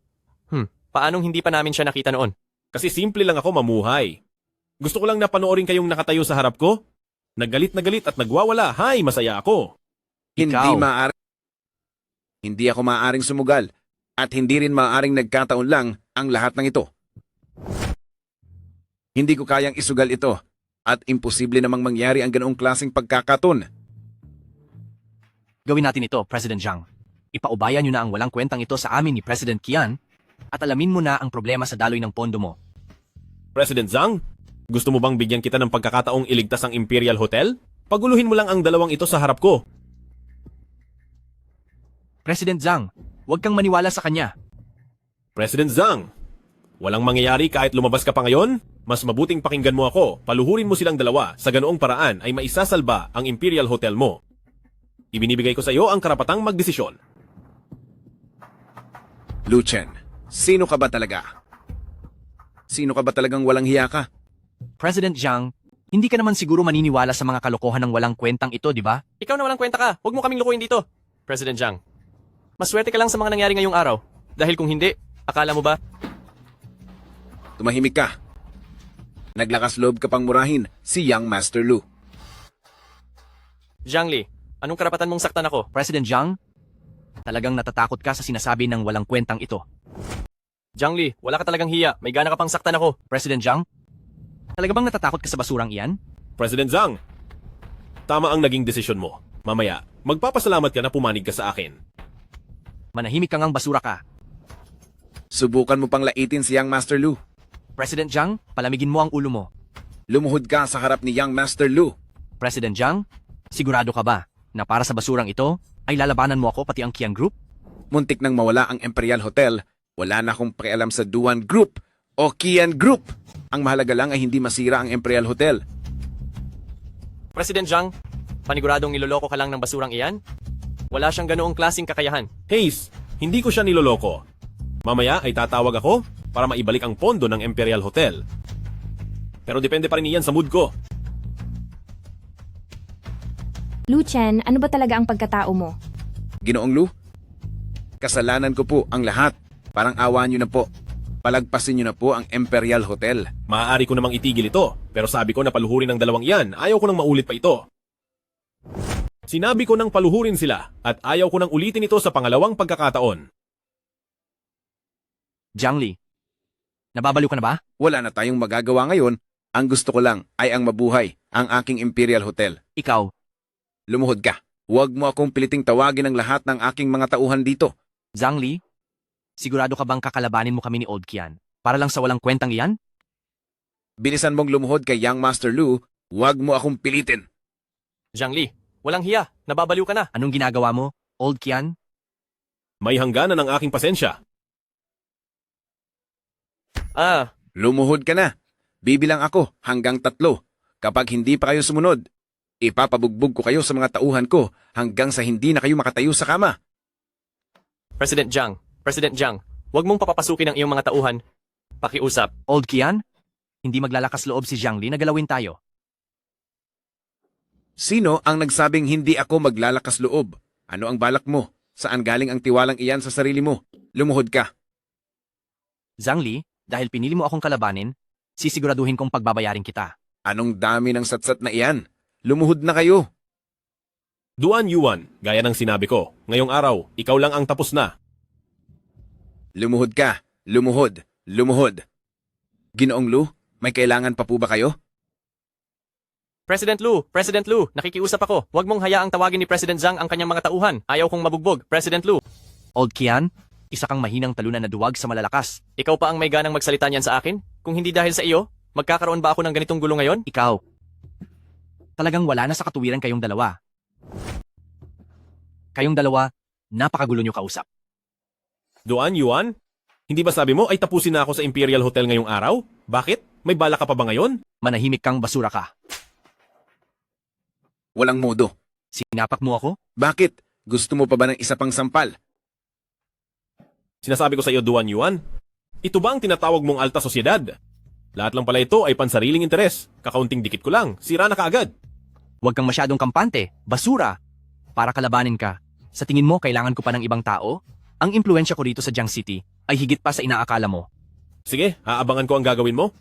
Paanong hindi pa namin siya nakita noon? Kasi simple lang ako mamuhay. Gusto ko lang na panoorin kayong nakatayo sa harap ko. Naggalit na galit at nagwawala. Hay, masaya ako. Hindi ako maaaring sumugal at hindi rin maaaring nagkataon lang ang lahat ng ito. Hindi ko kayang isugal ito at imposible namang mangyari ang ganoong klaseng pagkakataon. Gawin natin ito, President Jiang. Ipaubayan niyo na ang walang kwentang ito sa amin ni President Qian at alamin mo na ang problema sa daloy ng pondo mo. President Zhang, gusto mo bang bigyan kita ng pagkakataong iligtas ang Imperial Hotel? Paguluhin mo lang ang dalawang ito sa harap ko. President Zhang, huwag kang maniwala sa kanya. President Zhang, walang mangyayari kahit lumabas ka pa ngayon. Mas mabuting pakinggan mo ako. Paluhurin mo silang dalawa. Sa ganoong paraan ay maisasalba ang Imperial Hotel mo. Ibinibigay ko sa iyo ang karapatang magdesisyon. Lu Chen, sino ka ba talaga? Sino ka ba talagang walang hiya ka? President Jiang, hindi ka naman siguro maniniwala sa mga kalokohan ng walang kwentang ito, di ba? Ikaw na walang kwenta ka, huwag mo kaming lukuyin dito. President Jiang, maswerte ka lang sa mga nangyari ngayong araw. Dahil kung hindi, akala mo ba? Tumahimik ka. Naglakas loob ka pang murahin si Young Master Lu. Jiang Li, anong karapatan mong saktan ako? President Jiang, talagang natatakot ka sa sinasabi ng walang kwentang ito. Jiang Li, wala ka talagang hiya. May gana ka pang saktan ako. President Jiang, talaga bang natatakot ka sa basurang iyan? President Zhang, tama ang naging desisyon mo. Mamaya, magpapasalamat ka na pumanig ka sa akin. Manahimik kang ang basura ka. Subukan mo pang laitin si Young Master Lu. President Jiang, palamigin mo ang ulo mo. Lumuhod ka sa harap ni Young Master Lu. President Jiang, sigurado ka ba na para sa basurang ito ay lalabanan mo ako pati ang Qian Group? Muntik nang mawala ang Imperial Hotel, wala na akong pakialam sa Duan Group o Qian Group. Ang mahalaga lang ay hindi masira ang Imperial Hotel. President Jiang, paniguradong niloloko ka lang ng basurang iyan? Wala siyang ganoong klaseng kakayahan. Hayes, hindi ko siya niloloko. Mamaya ay tatawag ako para maibalik ang pondo ng Imperial Hotel. Pero depende pa rin iyan sa mood ko. Lu Chen, ano ba talaga ang pagkatao mo? Ginoong Lu, kasalanan ko po ang lahat. Parang awa niyo na po. Palagpasin niyo na po ang Imperial Hotel. Maaari ko namang itigil ito, pero sabi ko na paluhurin ng dalawang iyan, ayaw ko nang maulit pa ito. Sinabi ko nang paluhurin sila, at ayaw ko nang ulitin ito sa pangalawang pagkakataon. Jiang Li, nababaliw ka na ba? Wala na tayong magagawa ngayon. Ang gusto ko lang ay ang mabuhay, ang aking Imperial Hotel. Ikaw, lumuhod ka. Huwag mo akong piliting tawagin ang lahat ng aking mga tauhan dito. Jiang Li, sigurado ka bang kakalabanin mo kami ni Old Qian? Para lang sa walang kwentang iyan? Bilisan mong lumuhod kay Young Master Lu, huwag mo akong pilitin. Jiang Li, walang hiya. Nababaliw ka na. Anong ginagawa mo, Old Qian? May hangganan ang aking pasensya. Lumuhod ka na. Bibilang ako hanggang 3. Kapag hindi pa kayo sumunod, ipapabugbog ko kayo sa mga tauhan ko hanggang sa hindi na kayo makatayo sa kama. President Jiang, huwag mong papapasukin ang iyong mga tauhan. Pakiusap. Old Qian, hindi maglalakas loob si Jiang Li na galawin tayo. Sino ang nagsabing hindi ako maglalakas loob? Ano ang balak mo? Saan galing ang tiwalang iyan sa sarili mo? Lumuhod ka. Jiang Li, dahil pinili mo akong kalabanin, sisiguraduhin kong pagbabayarin kita. Anong dami ng satsat na iyan? Lumuhod na kayo. Duan Yuan, gaya ng sinabi ko, ngayong araw, ikaw lang ang tapos na. Lumuhod ka. Lumuhod. Lumuhod. Ginoong Lu, may kailangan pa po ba kayo? President Lu, nakikiusap ako. Huwag mong hayaang tawagin ni President Zhang ang kanyang mga tauhan. Ayaw kong mabugbog, President Lu. Old Qian, isa kang mahinang talunan na duwag sa malalakas. Ikaw pa ang may ganang magsalita niyan sa akin? Kung hindi dahil sa iyo, magkakaroon ba ako ng ganitong gulo ngayon? Ikaw. Talagang wala na sa katuwiran kayong dalawa. Kayong dalawa, napakagulo nyo kausap. Duan Yuan, Hindi ba sabi mo ay tapusin na ako sa Imperial Hotel ngayong araw? Bakit? May bala ka pa ba ngayon? Manahimik kang basura ka. Walang modo. Sinapak mo ako? Bakit? Gusto mo pa ba ng isa pang sampal? Sinasabi ko sa iyo, Duan Yuan. Ito ba ang tinatawag mong alta sosyedad? Lahat lang pala ito ay pansariling interes. Kakaunting dikit ko lang, sira na kaagad. Huwag kang masyadong kampante. Basura. Para kalabanin ka. Sa tingin mo, kailangan ko pa ng ibang tao? Ang impluensya ko rito sa Jiang City ay higit pa sa inaakala mo. Sige, aabangan ko ang gagawin mo.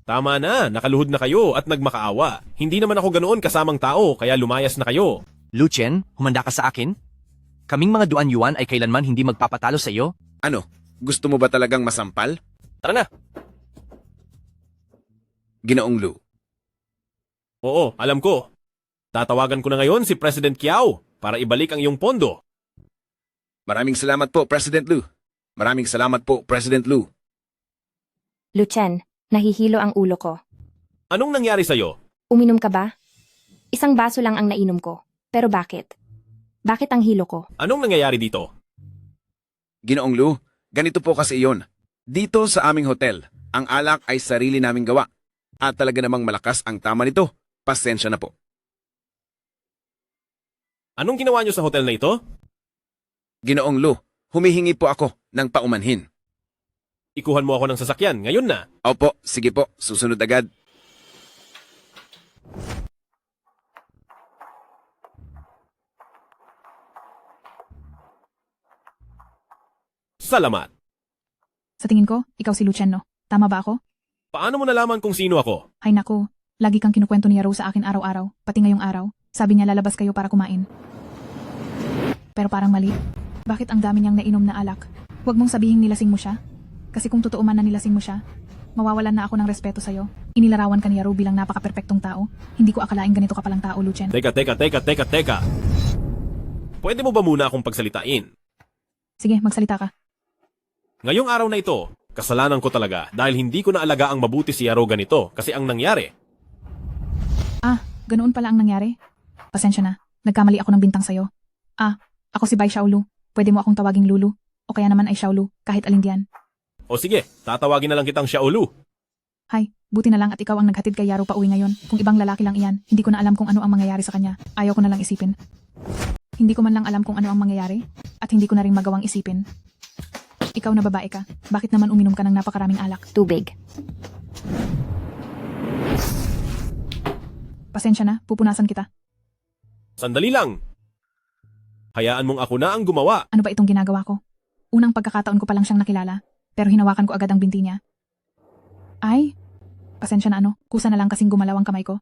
Tama na, nakaluhod na kayo at nagmakaawa. Hindi naman ako ganoon kasamang tao, kaya lumayas na kayo. Lu Chen, humanda ka sa akin? Kaming mga Duan Yuan ay kailanman hindi magpapatalo sa iyo? Ano? Gusto mo ba talagang masampal? Tara na. Ginoong Lu. Oo, alam ko. Tatawagan ko na ngayon si President Kiao para ibalik ang iyong pondo. Maraming salamat po, President Lu. Maraming salamat po, President Lu. Lu Chen, nahihilo ang ulo ko. Anong nangyari sa'yo? Uminom ka ba? Isang baso lang ang nainom ko. Pero bakit? Bakit ang hilo ko? Anong nangyayari dito? Ginoong Lu, ganito po kasi iyon. Dito sa aming hotel, ang alak ay sarili naming gawa. At talaga namang malakas ang tama nito. Pasensya na po. Anong ginawa niyo sa hotel na ito? Ginoong Lu, humihingi po ako ng paumanhin. Ikuhan mo ako ng sasakyan, ngayon na. Opo, sige po, susunod agad. Salamat. Sa tingin ko, ikaw si Lu Chen, no? Tama ba ako? Paano mo nalaman kung sino ako? Ay naku, lagi kang kinukwento ni Yaro sa akin araw-araw, pati ngayong araw. Sabi niya lalabas kayo para kumain. Pero parang mali. Bakit ang dami niyang nainom na alak? Huwag mong sabihin nilasing mo siya. Kasi kung totoo man na nilasing mo siya, mawawalan na ako ng respeto sa'yo. Inilarawan ka ni Yaro bilang napaka-perpektong tao. Hindi ko akalaing ganito ka palang tao, Lu Chen. Teka. Pwede mo ba muna akong pagsalitain? Sige, magsalita ka. Ngayong araw na ito, kasalanan ko talaga dahil hindi ko naalaga ang mabuti si Yaro ganito kasi ang nangyari. Ah, ganoon pala ang nangyari? Pasensya na, nagkamali ako ng bintang sa'yo. Ah, ako si Bai Xiaolu. Pwede mo akong tawaging Lulu. O kaya naman ay Xiaolu, kahit alin diyan. O sige, tatawagin na lang kitang Xiaolu. Hay, buti na lang at ikaw ang naghatid kay Yaro pa uwi ngayon. Kung ibang lalaki lang iyan, hindi ko na alam kung ano ang mangyayari sa kanya. Ayaw ko na lang isipin. Hindi ko man lang alam kung ano ang mangyayari, at hindi ko na rin magawang isipin. Ikaw na babae ka, bakit naman uminom ka ng napakaraming alak? Tubig. Pasensya na, pupunasan kita. Sandali lang. Hayaan mong ako na ang gumawa. Ano ba itong ginagawa ko? Unang pagkakataon ko pa lang siyang nakilala, pero hinawakan ko agad ang binti niya. Ay, pasensya na ano, kusa na lang kasing gumalaw ang kamay ko.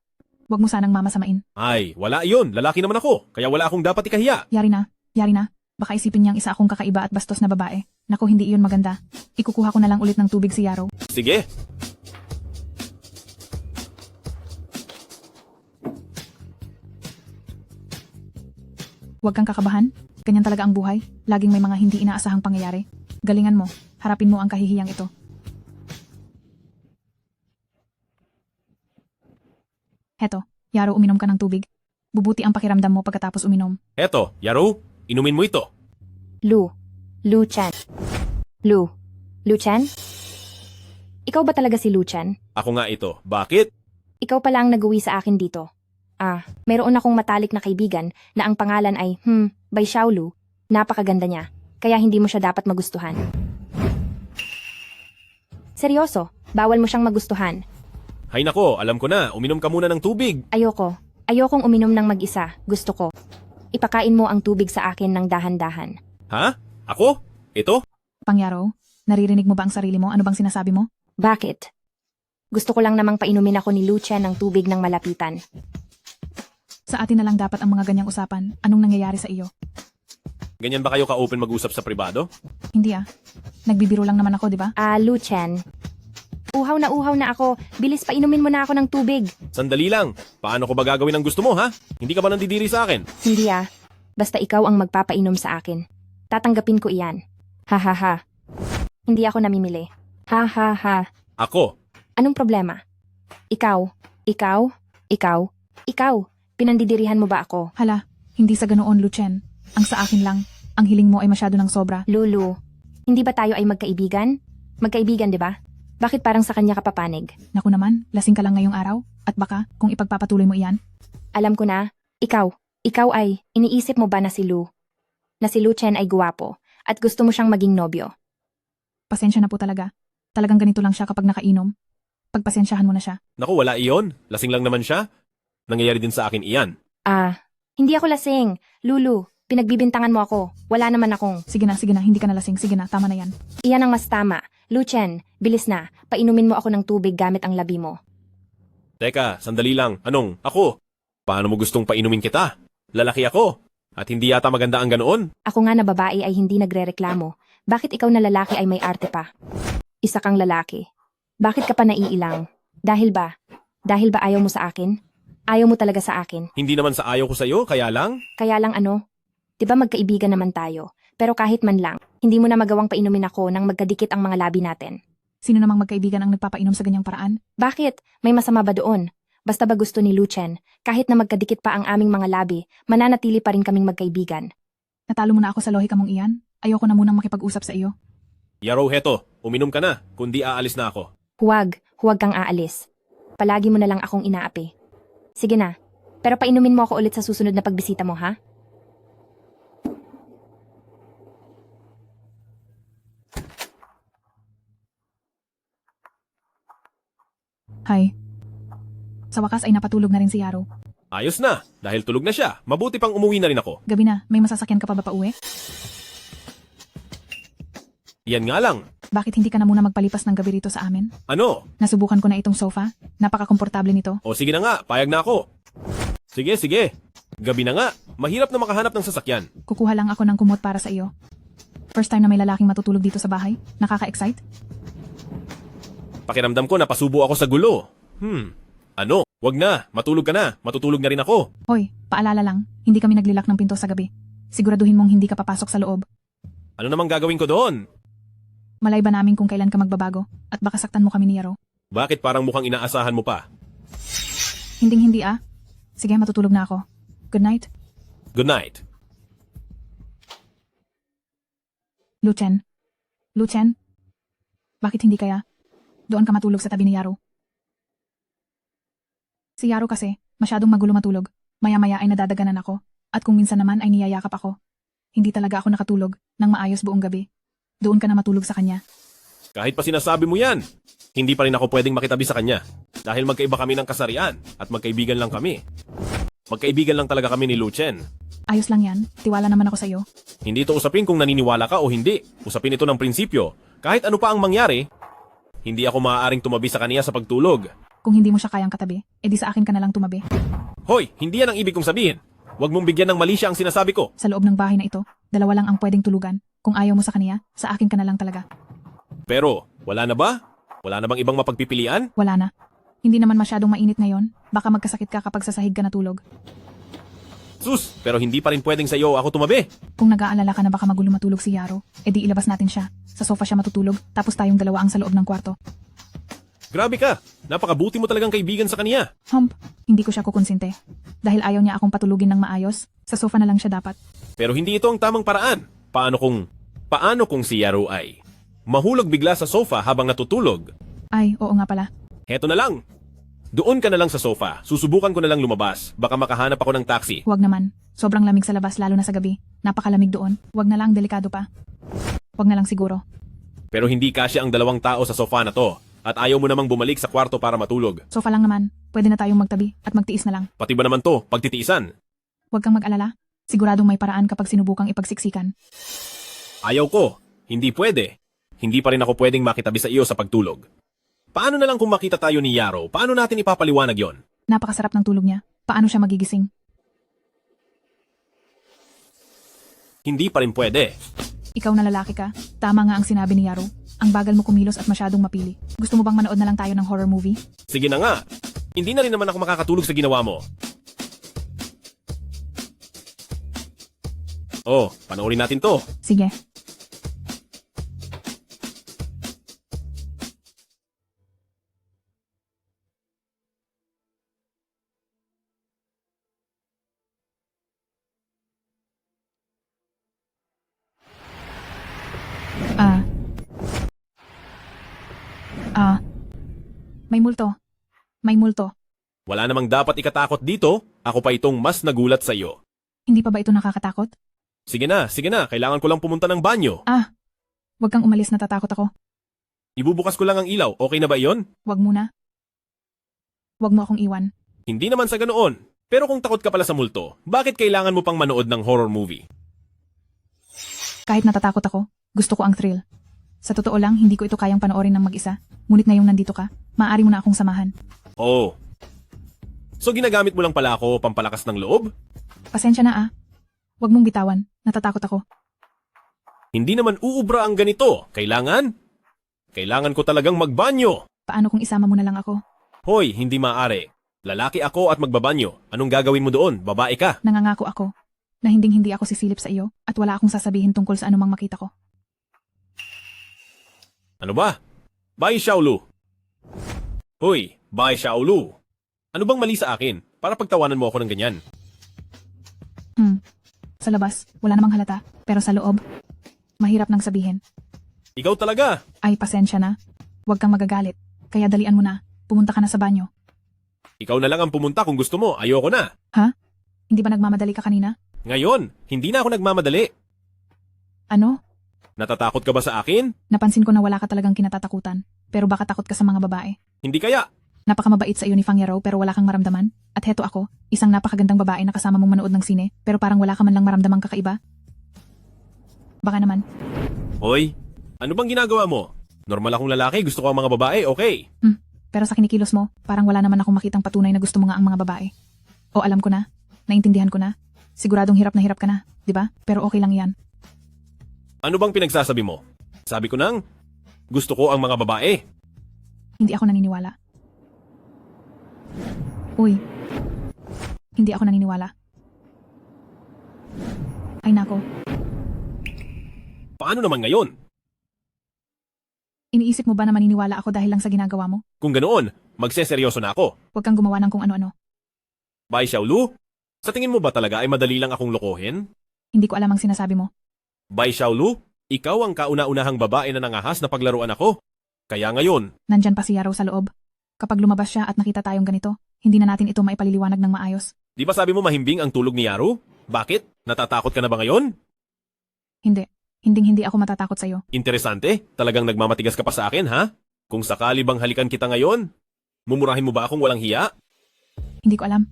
Huwag mo sanang mamasamain. Ay, wala iyon. Lalaki naman ako, kaya wala akong dapat ikahiya. Yari na. Baka isipin niyang isa akong kakaiba at bastos na babae. Naku, hindi iyon maganda. Ikukuha ko na lang ulit ng tubig si Yaro. Sige. Huwag kang kakabahan. Ganyan talaga ang buhay. Laging may mga hindi inaasahang pangyayari. Galingan mo. Harapin mo ang kahihiyang ito. Heto, Yaro, uminom ka ng tubig. Bubuti ang pakiramdam mo pagkatapos uminom. Eto, Yaro, inumin mo ito. Lu Chen. Lu Chen? Ikaw ba talaga si Lu Chen? Ako nga ito. Bakit? Ikaw pala ang nag-uwi sa akin dito. Mayroon akong matalik na kaibigan na ang pangalan ay, Bai Xiaolu. Napakaganda niya, kaya hindi mo siya dapat magustuhan. Seryoso, bawal mo siyang magustuhan. Hay nako, alam ko na. Uminom ka muna ng tubig. Ayokong uminom ng mag-isa. Gusto ko. Ipakain mo ang tubig sa akin ng dahan-dahan. Ha? Ako? Ito? Pangyaro, naririnig mo ba ang sarili mo? Ano bang sinasabi mo? Bakit? Gusto ko lang namang painumin ako ni Lu Chen ng tubig ng malapitan. Sa atin na lang dapat ang mga ganyang usapan. Anong nangyayari sa iyo? Ganyan ba kayo ka-open mag-usap sa pribado? Hindi Nagbibiro lang naman ako, di ba? Lu Chen. Uhaw na ako. Bilis, painumin mo na ako ng tubig. Sandali lang. Paano ko ba gagawin ang gusto mo, ha? Hindi ka ba nandidiri sa akin? Hindi Basta ikaw ang magpapainom sa akin. Tatanggapin ko iyan. Ha. Hindi ako namimili. Ha. Ako? Anong problema? Ikaw. Pinandidirihan mo ba ako? Hala, hindi sa ganoon, Lu Chen. Ang sa akin lang, Ang hiling mo ay masyado ng sobra. Lulu, hindi ba tayo ay magkaibigan? Magkaibigan, di ba? Bakit parang sa kanya ka papanig? Naku naman, lasing ka lang ngayong araw. At baka, kung ipagpapatuloy mo iyan, Alam ko na, ikaw ay, iniisip mo ba na si Lu Chen ay guwapo, at gusto mo siyang maging nobyo? pasensya na po talaga. Talagang ganito lang siya kapag nakainom. Pagpasensyahan mo na siya. Naku, wala iyon. Lasing lang naman siya. Nangyayari din sa akin iyan. Hindi ako lasing. Lulu, pinagbibintangan mo ako. Wala naman akong... Sige na, hindi ka na lasing. Sige na, tama na yan. Iyan ang mas tama. Lu Chen, bilis na. Painumin mo ako ng tubig gamit ang labi mo. Teka, sandali lang. Anong? Ako? Paano mo gustong painumin kita? Lalaki ako. At hindi yata maganda ang ganoon. Ako nga na babae ay hindi nagrereklamo. Bakit ikaw na lalaki ay may arte pa? Isa kang lalaki. Bakit ka pa naiilang? Dahil ba ayaw mo sa akin? Ayaw mo talaga sa akin? Hindi naman sa ayaw ko sa'yo, kaya lang. Kaya lang ano? 'Di ba magkaibigan naman tayo? Pero kahit man lang, hindi mo na magawang painumin ako nang magkadikit ang mga labi natin. Sino namang magkaibigan ang nagpapainom sa ganyang paraan? Bakit? May masama ba doon? Basta ba gusto ni Lu Chen, kahit na magkadikit pa ang aming mga labi, mananatili pa rin kaming magkaibigan. Natalo mo na ako sa lohika mong iyan. Ayoko na munang makipag-usap sa iyo. Yaro, heto. Uminom ka na, kundi aalis na ako. Huwag kang aalis. Palagi mo na lang akong inaapi. Sige na, pero painumin mo ako ulit sa susunod na pagbisita mo, ha? Hi. Sa wakas ay napatulog na rin si Yaro. Ayos na, dahil tulog na siya. Mabuti pang umuwi na rin ako. Gabi na, may masasakyan ka pa ba pauwi? Yan nga lang. Bakit hindi ka na muna magpalipas ng gabi rito sa amin? Ano? Nasubukan ko na itong sofa. Napaka-komportable nito. O sige na nga, payag na ako. Sige. Gabi na nga. Mahirap na makahanap ng sasakyan. Kukuha lang ako ng kumot para sa iyo. First time na may lalaking matutulog dito sa bahay. Nakaka-excite? Pakiramdam ko napasubo ako sa gulo. Ano? Wag na, matulog ka na. Matutulog na rin ako. Hoy, paalala lang, hindi kami naglilak ng pinto sa gabi. Siguraduhin mong hindi ka papasok sa loob. Ano namang gagawin ko doon? Malay ba namin kung kailan ka magbabago at baka saktan mo kami ni Yaro? Bakit parang mukhang inaasahan mo pa? Hinding-hindi ah. Sige, matutulog na ako. Good night. Good night. Lu Chen? Bakit hindi kaya? Doon ka matulog sa tabi ni Yaro. Si Yaro kasi, masyadong magulo matulog. Maya-maya ay nadadaganan ako. At kung minsan naman ay niyayakap ako. Hindi talaga ako nakatulog nang maayos buong gabi. Doon ka na matulog sa kanya. Kahit pa sinasabi mo yan, hindi pa rin ako pwedeng makitabi sa kanya. Dahil magkaiba kami ng kasarian at magkaibigan lang kami. Magkaibigan lang talaga kami ni Lu Chen. Ayos lang yan. Tiwala naman ako sa iyo. Hindi ito usapin kung naniniwala ka o hindi. Usapin ito ng prinsipyo. Kahit ano pa ang mangyari, hindi ako maaaring tumabi sa kaniya sa pagtulog. Kung hindi mo siya kayang katabi, edi sa akin ka na lang tumabi. Hoy, hindi yan ang ibig kong sabihin. Huwag mong bigyan ng mali siya ang sinasabi ko. Sa loob ng bahay na ito, dalawa lang ang pwedeng tulugan. Kung ayaw mo sa kaniya, sa akin ka na lang talaga. Pero, wala na ba? Wala na bang ibang mapagpipilian? Wala na. Hindi naman masyadong mainit ngayon. Baka magkasakit ka kapag sa sahig ka natulog. Sus, pero hindi pa rin pwedeng sa iyo ako tumabi. Kung nag-aalala ka na baka magulo matulog si Yaro, edi ilabas natin siya. Sa sofa siya matutulog, tapos tayong dalawa ang sa loob ng kwarto. Grabe ka. Napakabuti mo talagang kaibigan sa kaniya. Hindi ko siya kukonsinte. Dahil ayaw niya akong patulugin ng maayos, sa sofa na lang siya dapat. Pero hindi ito ang tamang paraan. Paano kung si Yaro ay mahulog bigla sa sofa habang natutulog? Ay, oo nga pala. Heto na lang. Doon ka na lang sa sofa. Susubukan ko na lang lumabas. Baka makahanap ako ng taxi. Huwag naman. Sobrang lamig sa labas lalo na sa gabi. Napakalamig doon. Huwag na lang, delikado pa. Huwag na lang siguro. Pero hindi kasya ang dalawang tao sa sofa na to. At ayaw mo namang bumalik sa kwarto para matulog. Sofa lang naman. Pwede na tayong magtabi at magtiis na lang. Pati ba naman to, pagtitiisan? Huwag kang mag-alala. Siguradong may paraan kapag sinubukang ipagsiksikan. Ayaw ko. Hindi pwede. Hindi pa rin ako pwedeng makitabi sa iyo sa pagtulog. Paano na lang kung makita tayo ni Yaro? Paano natin ipapaliwanag yon? Napakasarap ng tulog niya. Paano siya magigising? Hindi pa rin pwede. Ikaw na lalaki ka. Tama nga ang sinabi ni Yaro. Ang bagal mo kumilos at masyadong mapili. Gusto mo bang manood na lang tayo ng horror movie? Sige na nga. Hindi na rin naman ako makakatulog sa ginawa mo. Oh, panoorin natin to. Sige. May multo. May multo. Wala namang dapat ikatakot dito, ako pa itong mas nagulat sa iyo. Hindi pa ba ito nakakatakot? Sige na, kailangan ko lang pumunta ng banyo. Huwag kang umalis, natatakot ako. Ibubukas ko lang ang ilaw, okay na ba iyon? Huwag muna. Huwag mo akong iwan. Hindi naman sa ganoon. Pero kung takot ka pala sa multo, bakit kailangan mo pang manood ng horror movie? Kahit natatakot ako, gusto ko ang thrill. Sa totoo lang, hindi ko ito kayang panoorin ng mag-isa. Ngunit ngayong nandito ka, maaari mo na akong samahan. Oh. So ginagamit mo lang pala ako pampalakas ng loob? Pasensya na Huwag mong bitawan, natatakot ako. Hindi naman uubra ang ganito. Kailangan ko talagang magbanyo. Paano kung isama mo na lang ako? Hoy, hindi maaari. Lalaki ako at magbabanyo. Anong gagawin mo doon? Babae ka. Nangangako ako na hindi ako sisilip sa iyo at wala akong sasabihin tungkol sa anumang makita ko. Ano ba? Bai Xiaolu. Hoy, Bai Xiaolu. Ano bang mali sa akin? Para pagtawanan mo ako ng ganyan. Sa labas, wala namang halata. Pero sa loob, mahirap nang sabihin. Ikaw talaga. Ay, pasensya na. Huwag kang magagalit. Kaya dalian mo na. Pumunta ka na sa banyo. Ikaw na lang ang pumunta kung gusto mo. Ayoko na. Hindi ba nagmamadali ka kanina? Ngayon, hindi na ako nagmamadali. Ano? Natatakot ka ba sa akin? Napansin ko na wala ka talagang kinatatakutan. Pero baka takot ka sa mga babae. Hindi kaya. Napakamabait sa iyo ni Fang Yarrow pero wala kang maramdaman. At heto ako, isang napakagandang babae na kasama mong manood ng sine pero parang wala ka man lang maramdamang kakaiba. Baka naman. Hoy, ano bang ginagawa mo? Normal akong lalaki, gusto ko ang mga babae, okay? Pero sa kinikilos mo, parang wala naman akong makitang patunay na gusto mo nga ang mga babae. O alam ko na, naintindihan ko na. Siguradong hirap na hirap ka na, di ba? Pero okay lang yan. Ano bang pinagsasabi mo? Sabi ko nang, gusto ko ang mga babae. Hindi ako naniniwala. Uy, hindi ako naniniwala. Ay nako, Paano naman ngayon? iniisip mo ba na maniniwala ako dahil lang sa ginagawa mo? Kung ganoon, magseseryoso na ako. Huwag kang gumawa ng kung ano-ano. Bai Xiaolu? Sa tingin mo ba talaga ay madali lang akong lokohin? Hindi ko alam ang sinasabi mo. Bai Xiaolu, ikaw ang kauna-unahang babae na nangahas na paglaruan ako. Kaya ngayon, Nandyan pa si Yarrow sa loob. Kapag lumabas siya at nakita tayong ganito, hindi na natin ito maipaliliwanag ng maayos. di ba sabi mo mahimbing ang tulog ni Yaru? Bakit? Natatakot ka na ba ngayon? Hindi. Hindi ako matatakot sa'yo. Interesante, talagang nagmamatigas ka pa sa akin, ha? Kung sakali bang halikan kita ngayon, mumurahin mo ba akong walang hiya? Hindi ko alam.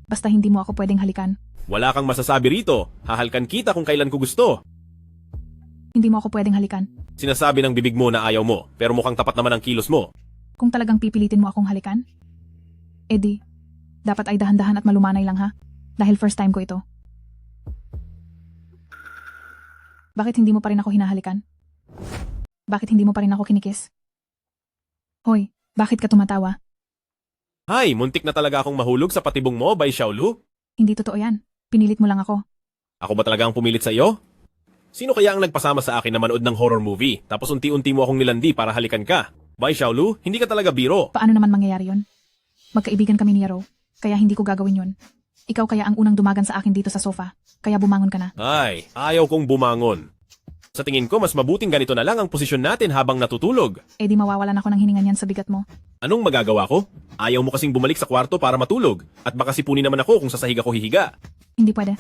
Basta hindi mo ako pwedeng halikan. Wala kang masasabi rito, hahalkan kita kung kailan ko gusto. Hindi mo ako pwedeng halikan. Sinasabi ng bibig mo na ayaw mo, pero mukhang tapat naman ang kilos mo. Kung talagang pipilitin mo akong halikan, edi, dapat ay dahan-dahan at malumanay lang ha? Dahil first time ko ito. Bakit hindi mo pa rin ako hinahalikan? Bakit hindi mo pa rin ako kinikis? Hoy, bakit ka tumatawa? Hay, muntik na talaga akong mahulog sa patibong mo, Bai Xiaolu. Hindi totoo yan. Pinilit mo lang ako. Ako ba talaga ang pumilit sa iyo? Sino kaya ang nagpasama sa akin na manood ng horror movie, tapos unti-unti mo akong nilandi para halikan ka? Bai Xiaolu, hindi ka talaga biro. Paano naman mangyayari yon? Magkaibigan kami ni Yarrow, kaya hindi ko gagawin yon. Ikaw kaya ang unang dumagan sa akin dito sa sofa, kaya bumangon ka na. Ay, ayaw kong bumangon. Sa tingin ko, mas mabuting ganito na lang ang posisyon natin habang natutulog. Eh di mawawalan ako ng hininga niyan sa bigat mo. Anong magagawa ko? Ayaw mo kasing bumalik sa kwarto para matulog. At baka sipunin naman ako kung sa sahig ako hihiga. Hindi pwede.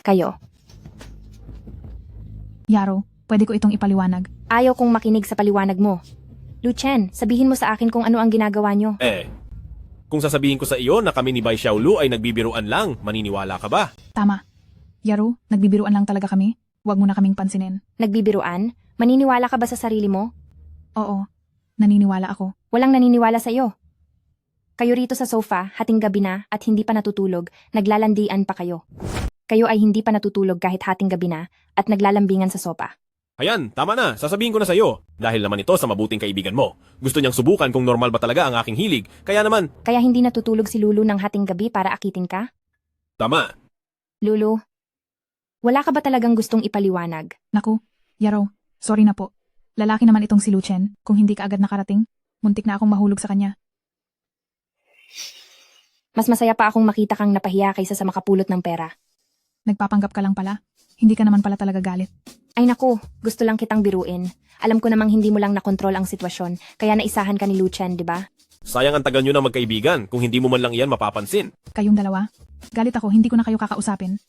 Kayo. Yarrow, pwede ko itong ipaliwanag. Ayaw kong makinig sa paliwanag mo. Luchen, sabihin mo sa akin kung ano ang ginagawa nyo. Kung sasabihin ko sa iyo na kami ni Bai Xiaolu ay nagbibiruan lang, maniniwala ka ba? Tama. Yarrow, nagbibiruan lang talaga kami. Huwag mo na kaming pansinin. Nagbibiruan? Maniniwala ka ba sa sarili mo? Oo, naniniwala ako. Walang naniniwala sa iyo. Kayo rito sa sofa, hating gabi na at hindi pa natutulog, naglalandian pa kayo. Kayo ay hindi pa natutulog kahit hating gabi na at naglalambingan sa sopa. Ayan, tama na. Sasabihin ko na sa iyo. Dahil naman ito sa mabuting kaibigan mo. Gusto niyang subukan kung normal ba talaga ang aking hilig. Kaya naman... Kaya hindi natutulog si Lulu ng hating gabi para akitin ka? Tama. Lulu, wala ka ba talagang gustong ipaliwanag? Naku, Yarrow, sorry na po. Lalaki naman itong si Luchen. Kung hindi ka agad nakarating, muntik na akong mahulog sa kanya. Mas masaya pa akong makita kang napahiya kaysa sa makapulot ng pera. Nagpapanggap ka lang pala. Hindi ka naman pala talaga galit. Ay naku, gusto lang kitang biruin. Alam ko namang hindi mo lang nakontrol ang sitwasyon, kaya naisahan ka ni Lucien, di ba? Sayang ang tagal nyo na magkaibigan kung hindi mo man lang iyan mapapansin. Kayong dalawa? Galit ako, hindi ko na kayo kakausapin.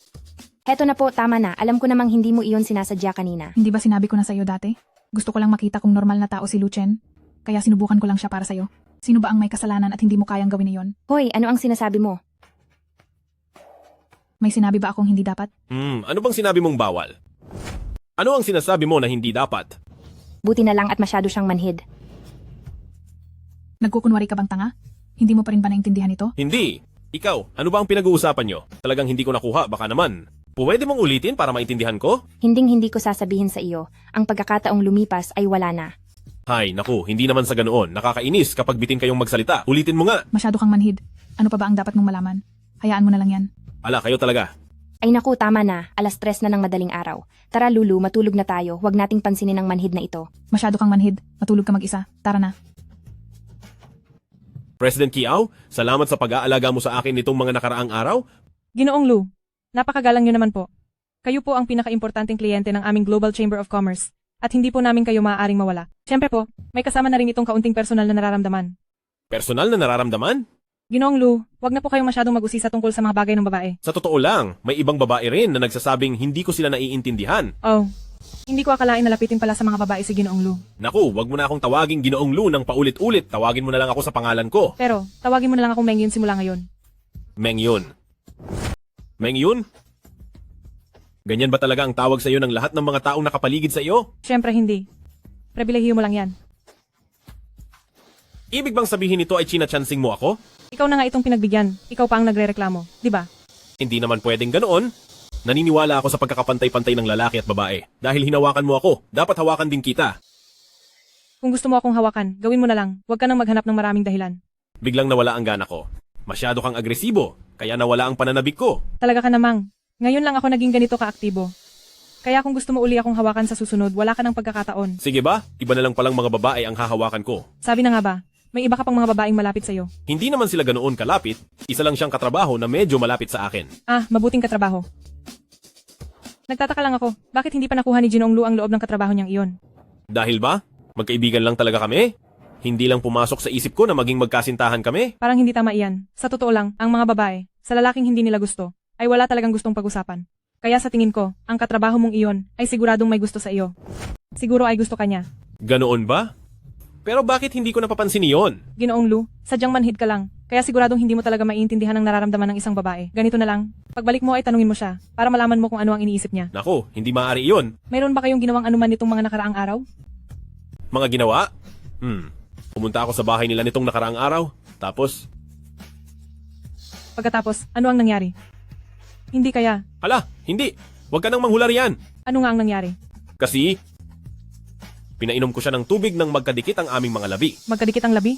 Heto na po, tama na. Alam ko namang hindi mo iyon sinasadya kanina. Hindi ba sinabi ko na sa'yo dati? Gusto ko lang makita kung normal na tao si Lucien. Kaya sinubukan ko lang siya para sa'yo. Sino ba ang may kasalanan at hindi mo kayang gawin iyon? Hoy, ano ang sinasabi mo? May sinabi ba akong hindi dapat? Ano bang sinabi mong bawal? Ano ang sinasabi mo na hindi dapat? Buti na lang at masyado siyang manhid. Nagkukunwari ka bang tanga? Hindi mo pa rin ba naintindihan ito? Hindi. Ikaw, ano ba ang pinag-uusapan nyo? Talagang hindi ko nakuha, baka naman. Pwede mong ulitin para maintindihan ko? Hinding-hindi ko sasabihin sa iyo. Ang pagkakataong lumipas ay wala na. Hay, naku, hindi naman sa ganoon. Nakakainis kapag bitin kayong magsalita. Ulitin mo nga. Masyado kang manhid. Ano pa ba ang dapat mong malaman? Hayaan mo na lang yan. Ala, kayo talaga. Ay naku, tama na. 3:00 na ng madaling araw. Tara Lulu, matulog na tayo. Huwag nating pansinin ang manhid na ito. Masyado kang manhid. Matulog ka mag-isa. Tara na. President Kiao, salamat sa pag-aalaga mo sa akin nitong mga nakaraang araw. Ginoong Lu, napakagalang nyo naman po. Kayo po ang pinaka-importanting kliyente ng aming Global Chamber of Commerce. At hindi po namin kayo maaaring mawala. Siyempre po, may kasama na rin itong kaunting personal na nararamdaman. Personal na nararamdaman? Ginoong Lu, wag na po kayong masyadong mag-usisa tungkol sa mga bagay ng babae. Sa totoo lang, may ibang babae rin na nagsasabing hindi ko sila naiintindihan. Oh, hindi ko akalain na lapitin pala sa mga babae si Ginoong Lu. Naku, wag mo na akong tawaging Ginoong Lu ng paulit-ulit. Tawagin mo na lang ako sa pangalan ko. Pero, tawagin mo na lang akong Meng Yun simula ngayon. Meng Yun. Meng Yun? Ganyan ba talaga ang tawag sa iyo ng lahat ng mga taong nakapaligid sa iyo? Siyempre hindi. Pribilehiyo mo lang yan. Ibig bang sabihin nito ay china-chancing mo ako? Ikaw na nga itong pinagbigyan. Ikaw pa ang nagrereklamo, di ba? Hindi naman pwedeng ganoon. Naniniwala ako sa pagkakapantay-pantay ng lalaki at babae. Dahil hinawakan mo ako, dapat hawakan din kita. Kung gusto mo akong hawakan, gawin mo na lang. Huwag ka nang maghanap ng maraming dahilan. Biglang nawala ang gana ko. Masyado kang agresibo, kaya nawala ang pananabik ko. Talaga ka namang. Ngayon lang ako naging ganito kaaktibo. Kaya kung gusto mo uli akong hawakan sa susunod, wala ka ng pagkakataon. Sige ba? Iba na lang palang mga babae ang hahawakan ko. Sabi na nga ba, may iba ka pang mga babaeng malapit sa'yo. Hindi naman sila ganoon kalapit, isa lang siyang katrabaho na medyo malapit sa akin. Ah, mabuting katrabaho. Nagtataka lang ako, bakit hindi pa nakuha ni Ginoong Lu ang loob ng katrabaho niyang iyon? Dahil ba? Magkaibigan lang talaga kami? Hindi lang pumasok sa isip ko na maging magkasintahan kami? Parang hindi tama iyan. Sa totoo lang, ang mga babae, sa lalaking hindi nila gusto, ay wala talagang gustong pag-usapan. Kaya sa tingin ko, ang katrabaho mong iyon ay siguradong may gusto sa iyo. Siguro ay gusto ka niya. Ganoon ba? Pero bakit hindi ko napapansin iyon? Ginoong Lu, sadyang manhid ka lang. Kaya siguradong hindi mo talaga maiintindihan ang nararamdaman ng isang babae. Ganito na lang, pagbalik mo ay tanungin mo siya, para malaman mo kung ano ang iniisip niya. Naku, hindi maaari iyon. Mayroon ba kayong ginawang anuman nitong mga nakaraang araw? Mga ginawa? Pumunta ako sa bahay nila nitong nakaraang araw. Tapos, Pagkatapos, ano ang nangyari? Hindi kaya. hala, hindi. Huwag ka nang manghula riyan. Ano nga ang nangyari? Kasi, pinainom ko siya ng tubig nang magkadikit ang aming mga labi. Magkadikit ang labi?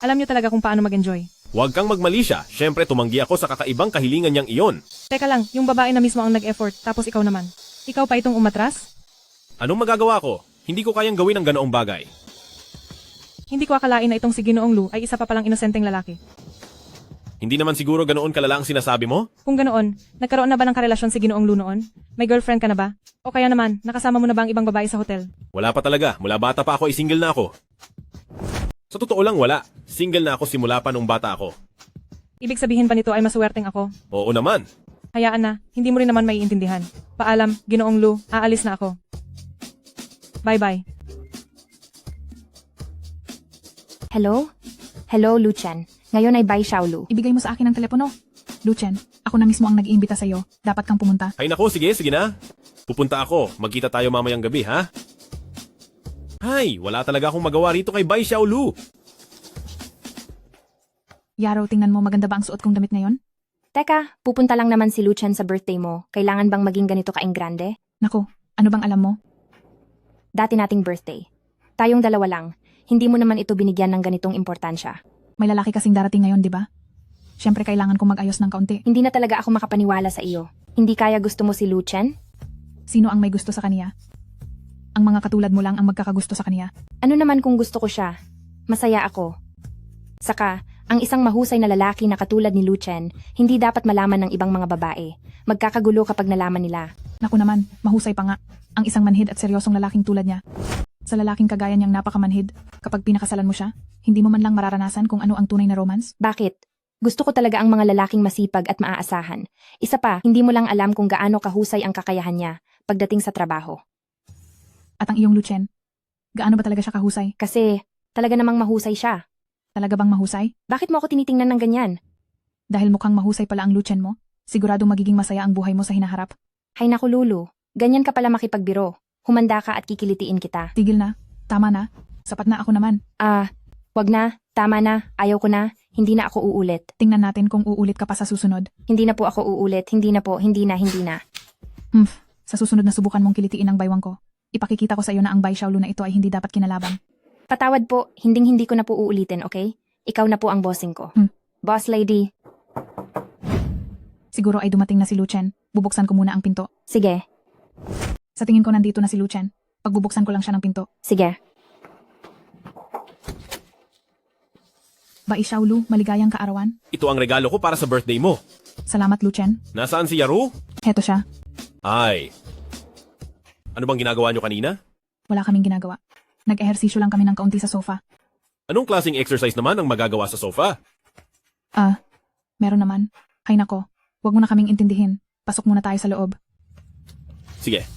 Alam niyo talaga kung paano mag-enjoy. Huwag kang magmali siya. Siyempre, tumanggi ako sa kakaibang kahilingan niyang iyon. Teka lang, yung babae na mismo ang nag-effort, tapos ikaw naman. Ikaw pa itong umatras? Anong magagawa ko? Hindi ko kayang gawin ang ganoong bagay. Hindi ko akalain na itong si Ginoong Lu ay isa pa palang inosenteng lalaki. Hindi naman siguro ganoon kalala ang sinasabi mo? Kung ganoon, nagkaroon na ba ng karelasyon si Ginoong Lu noon? May girlfriend ka na ba? O kaya naman, nakasama mo na ba ang ibang babae sa hotel? Wala pa talaga. Mula bata pa ako ay single na ako. Sa totoo lang wala. Single na ako simula pa nung bata ako. Ibig sabihin ba nito ay maswerteng ako? Oo naman. Hayaan na, hindi mo rin naman maiintindihan. Paalam, Ginoong Lu, aalis na ako. Bye-bye. Hello? Hello, Lucien. Ngayon ay bye, Xiaolu. Ibigay mo sa akin ang telepono. Lucien, ako na mismo ang nag-iimbita sa'yo. Dapat kang pumunta. Ay nako, sige na. Pupunta ako. Magkita tayo mamayang gabi, ha? Ay, wala talaga akong magawa rito kay Bai Xiaolu. Yaro, tingnan mo maganda ba ang suot kong damit ngayon? Teka, pupunta lang naman si Lucien sa birthday mo. Kailangan bang maging ganito kaing grande? Naku, ano bang alam mo? Dati nating birthday. Tayong dalawa lang. Hindi mo naman ito binigyan ng ganitong importansya. May lalaki kasing darating ngayon, di ba? Siyempre kailangan kong mag-ayos ng kaunti. Hindi na talaga ako makapaniwala sa iyo. Hindi kaya gusto mo si Lucien? Sino ang may gusto sa kaniya? Ang mga katulad mo lang ang magkakagusto sa kaniya. Ano naman kung gusto ko siya? Masaya ako. Saka, Ang isang mahusay na lalaki na katulad ni Lu Chen, hindi dapat malaman ng ibang mga babae. Magkakagulo kapag nalaman nila. Naku naman, mahusay pa nga. Ang isang manhid at seryosong lalaking tulad niya. Sa lalaking kagaya niyang napakamanhid, kapag pinakasalan mo siya, hindi mo man lang mararanasan kung ano ang tunay na romance? Bakit? Gusto ko talaga ang mga lalaking masipag at maaasahan. Isa pa, hindi mo lang alam kung gaano kahusay ang kakayahan niya pagdating sa trabaho. At ang iyong Lu Chen, gaano ba talaga siya kahusay? Kasi, talaga namang mahusay siya. Talaga bang mahusay? Bakit mo ako tinitingnan ng ganyan? Dahil mukhang mahusay pala ang Lu Chen mo, siguradong magiging masaya ang buhay mo sa hinaharap. Hay naku Lulu, ganyan ka pala makipagbiro. Humanda ka at kikilitiin kita. Tigil na, tama na, sapat na ako naman. Wag na, tama na, ayaw ko na, hindi na ako uulit. Tingnan natin kung uulit ka pa sa susunod. Hindi na po ako uulit, hindi na po, hindi na. Sa susunod na subukan mong kilitiin ang baywang ko, ipakikita ko sa iyo na ang Bai Xiaolu na ito ay hindi dapat kinalaban. Patawad po, hindi ko na po uulitin, okay? Ikaw na po ang bossing ko. Boss lady. Siguro ay dumating na si Lu Chen, bubuksan ko muna ang pinto. Sige, Sa tingin ko nandito na si Lu Chen, pagbubuksan ko lang siya ng pinto. sige. Bai Xiaolu, maligayang kaarawan. Ito ang regalo ko para sa birthday mo. Salamat Lu Chen. Nasaan si Yaru? Heto siya, Ay. Ano bang ginagawa nyo kanina? wala kaming ginagawa. Nag-ehersisyo lang kami ng kaunti sa sofa. Anong klaseng exercise naman ang magagawa sa sofa? Meron naman. Hay nako, wag mo na kaming intindihin. Pasok muna tayo sa loob. Sige.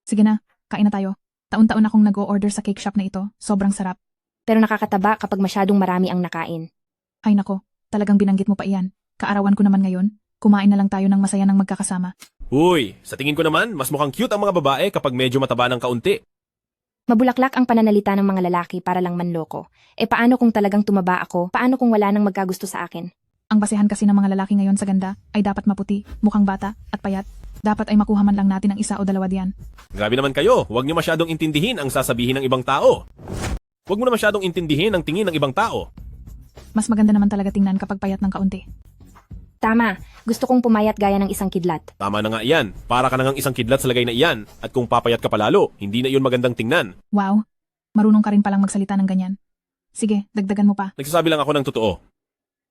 Sige na, kain na tayo. Taon-taon akong nag-o-order sa cake shop na ito. Sobrang sarap. Pero nakakataba kapag masyadong marami ang nakain. Hay nako, talagang binanggit mo pa iyan. Kaarawan ko naman ngayon. Kumain na lang tayo ng masaya ng magkakasama. Uy, sa tingin ko naman, mas mukhang cute ang mga babae kapag medyo mataba ng kaunti. Mabulaklak ang pananalita ng mga lalaki para lang manloko. Paano kung talagang tumaba ako? Paano kung wala nang magkagusto sa akin? Ang basehan kasi ng mga lalaki ngayon sa ganda ay dapat maputi, mukhang bata, at payat. Dapat ay makuha man lang natin ang isa o dalawa diyan. Grabe naman kayo, huwag niyo masyadong intindihin ang sasabihin ng ibang tao. Huwag mo na masyadong intindihin ang tingin ng ibang tao. Mas maganda naman talaga tingnan kapag payat ng kaunti. Tama, gusto kong pumayat gaya ng isang kidlat. Tama na nga iyan, para ka na ngang isang kidlat sa lagay na iyan, at kung papayat ka palalo, hindi na iyon magandang tingnan. Wow, marunong ka rin palang magsalita ng ganyan. Sige, dagdagan mo pa. Nagsasabi lang ako ng totoo.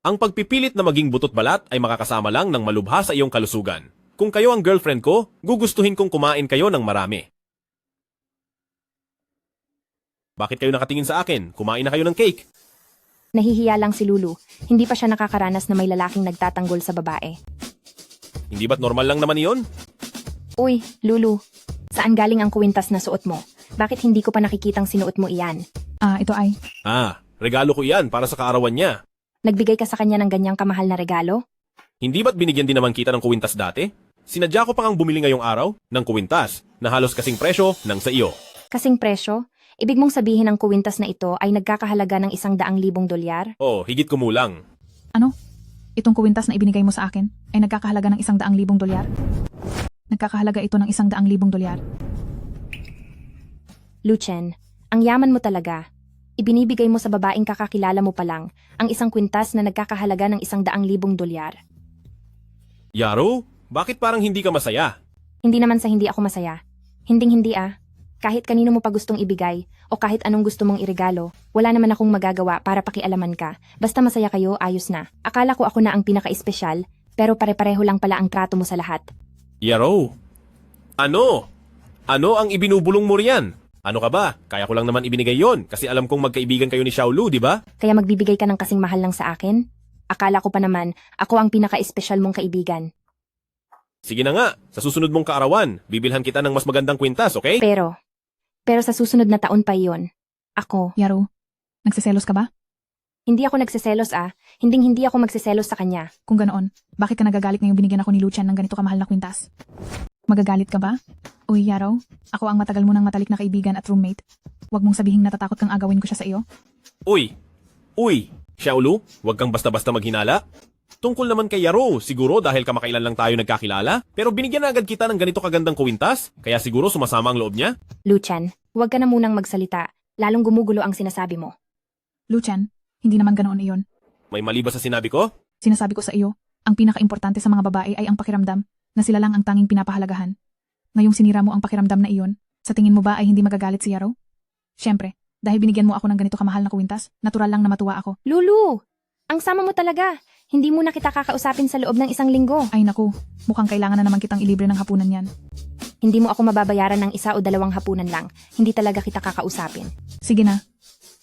Ang pagpipilit na maging butot balat ay makakasama lang ng malubha sa iyong kalusugan. Kung kayo ang girlfriend ko, gugustuhin kong kumain kayo ng marami. Bakit kayo nakatingin sa akin? Kumain na kayo ng cake. Nahihiya lang si Lulu. Hindi pa siya nakakaranas na may lalaking nagtatanggol sa babae. Hindi ba't normal lang naman iyon? Uy, Lulu, saan galing ang kuwintas na suot mo? Bakit hindi ko pa nakikitang sinuot mo iyan? Ito ay... Regalo ko iyan para sa kaarawan niya. Nagbigay ka sa kanya ng ganyang kamahal na regalo? Hindi ba't binigyan din naman kita ng kuwintas dati? Sinadya ko pang ang bumili ngayong araw ng kuwintas na halos kasing presyo ng sa iyo. Kasing presyo? Ibig mong sabihin ang kuwintas na ito ay nagkakahalaga ng $100,000? Oh, higit kumulang. Ano? Itong kuwintas na ibinigay mo sa akin ay nagkakahalaga ng $100,000? Nagkakahalaga ito ng $100,000. Lu Chen, ang yaman mo talaga. Ibinibigay mo sa babaeng kakakilala mo pa lang ang isang kwintas na nagkakahalaga ng $100,000. Yaru, bakit parang hindi ka masaya? Hindi naman sa hindi ako masaya. Hinding-hindi Kahit kanino mo pa gustong ibigay o kahit anong gusto mong iregalo, wala naman akong magagawa para pakialaman ka. Basta masaya kayo, ayos na. Akala ko ako na ang pinaka-espesyal, pero pare-pareho lang pala ang trato mo sa lahat. Yaru, ano? Ano ang ibinubulong mo riyan? Ano ka ba? Kaya ko lang naman ibinigay yon kasi alam kong magkaibigan kayo ni Xiaolu, di ba? Kaya magbibigay ka ng kasing mahal lang sa akin? Akala ko pa naman, ako ang pinaka-espesyal mong kaibigan. Sige na nga, sa susunod mong kaarawan, bibilhan kita ng mas magandang kwintas, okay? Pero sa susunod na taon pa iyon. Ako. Yaru, nagsiselos ka ba? Hindi ako nagsiselos Hinding-hindi ako magsiselos sa kanya. Kung ganoon, bakit ka nagagalit ngayong binigyan ako ni Lu Chen ng ganito kamahal na kwintas? Magagalit ka ba? Uy, Yaro, ako ang matagal mo ng matalik na kaibigan at roommate. Huwag mong sabihing natatakot kang agawin ko siya sa iyo. Uy, Xiaolu, huwag kang basta-basta maghinala. Tungkol naman kay Yaro, siguro dahil kamakailan lang tayo nagkakilala, pero binigyan na agad kita ng ganito kagandang kuwintas, kaya siguro sumasama ang loob niya? Lu Chen, huwag ka na munang magsalita, lalong gumugulo ang sinasabi mo. Lu Chen, hindi naman ganoon iyon. May mali ba sa sinabi ko? Sinasabi ko sa iyo, ang pinaka-importante sa mga babae ay ang pakiramdam na sila lang ang tanging pinapahalagahan. Ngayong sinira mo ang pakiramdam na iyon, sa tingin mo ba ay hindi magagalit si Yaro? Siyempre, Dahil binigyan mo ako ng ganito kamahal na kwintas, natural lang na matuwa ako. Lulu! Ang sama mo talaga. Hindi mo na kita kakausapin sa loob ng 1 linggo. Ay naku, mukhang kailangan na naman kitang ilibre ng hapunan yan. Hindi mo ako mababayaran ng 1 o 2 hapunan lang. Hindi talaga kita kakausapin. Sige na.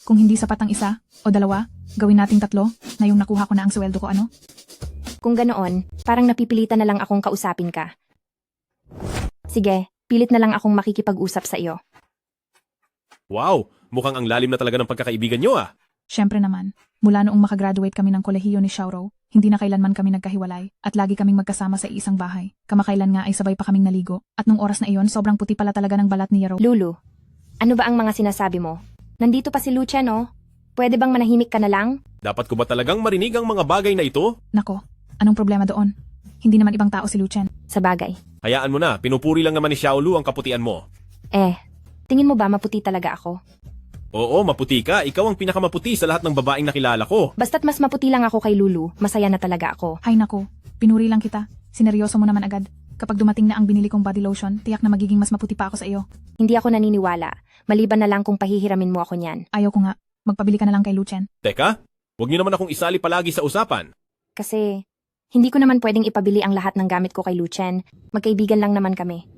Kung hindi sapat ang 1 o 2, gawin nating 3 na yung nakuha ko na ang sweldo ko ano? Kung ganoon, parang napipilitan na lang akong kausapin ka. Sige, pilit na lang akong makikipag-usap sa iyo. Wow, mukhang ang lalim na talaga ng pagkakaibigan nyo ah. Siyempre naman, mula noong makagraduate kami ng kolehiyo ni Xiaoro, hindi na kailanman kami nagkahiwalay at lagi kaming magkasama sa isang bahay. Kamakailan nga ay sabay pa kaming naligo at nung oras na iyon sobrang puti pala talaga ng balat ni Yaro. Lulu, ano ba ang mga sinasabi mo? Nandito pa si Lucien, oh. Pwede bang manahimik ka na lang? Dapat ko ba talagang marinig ang mga bagay na ito? Nako, anong problema doon? Hindi naman ibang tao si Lucien. Sa bagay. Hayaan mo na, pinupuri lang naman ni Xiaolu ang kaputian mo. Tingin mo ba maputi talaga ako? Oo, maputi ka. Ikaw ang pinakamaputi sa lahat ng babaeng nakilala ko. Basta't mas maputi lang ako kay Lulu, masaya na talaga ako. Hay nako, pinuri lang kita. Sineryoso mo naman agad. Kapag dumating na ang binili kong body lotion, tiyak na magiging mas maputi pa ako sa iyo. Hindi ako naniniwala. Maliban na lang kung pahihiramin mo ako niyan. Ayaw ko nga. Magpabili ka na lang kay Lucien. Teka, huwag niyo naman akong isali palagi sa usapan. Kasi, hindi ko naman pwedeng ipabili ang lahat ng gamit ko kay Lucien. Magkaibigan lang naman kami.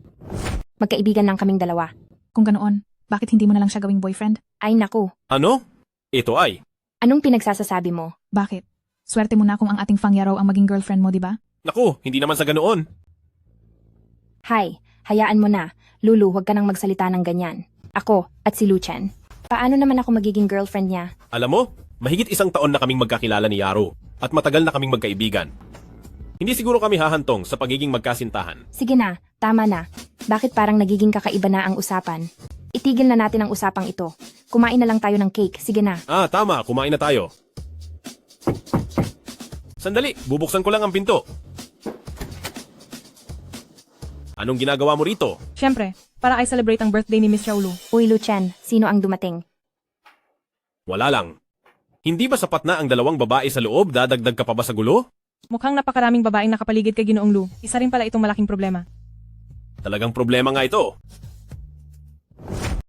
Magkaibigan lang kaming dalawa. Kung ganoon, bakit hindi mo na lang siya gawing boyfriend? Ay naku, Ano? Ito ay. anong pinagsasasabi mo? Bakit? Swerte mo na kung ang ating Fangyaro ang maging girlfriend mo, di ba? Naku, hindi naman sa ganoon. Hay, hayaan mo na. Lulu, huwag ka nang magsalita ng ganyan. Ako, at si Lucien. Paano naman ako magiging girlfriend niya? Alam mo, mahigit 1 taon na kaming magkakilala ni Yaro at matagal na kaming magkaibigan. Hindi siguro kami hahantong sa pagiging magkasintahan. Sige na, tama na. Bakit parang nagiging kakaiba na ang usapan? Itigil na natin ang usapang ito. Kumain na lang tayo ng cake, sige na. Ah, tama, kumain na tayo. Sandali, bubuksan ko lang ang pinto. Anong ginagawa mo rito? Siyempre, para ay celebrate ang birthday ni Miss Xiaolu. Uy Lucien, sino ang dumating? Wala lang. Hindi ba sapat na ang 2 babae sa loob? Dadagdag ka pa ba sa gulo? Mukhang napakaraming babaeng nakapaligid kay Ginoong Lu. Isa rin pala itong malaking problema. Talagang problema nga ito.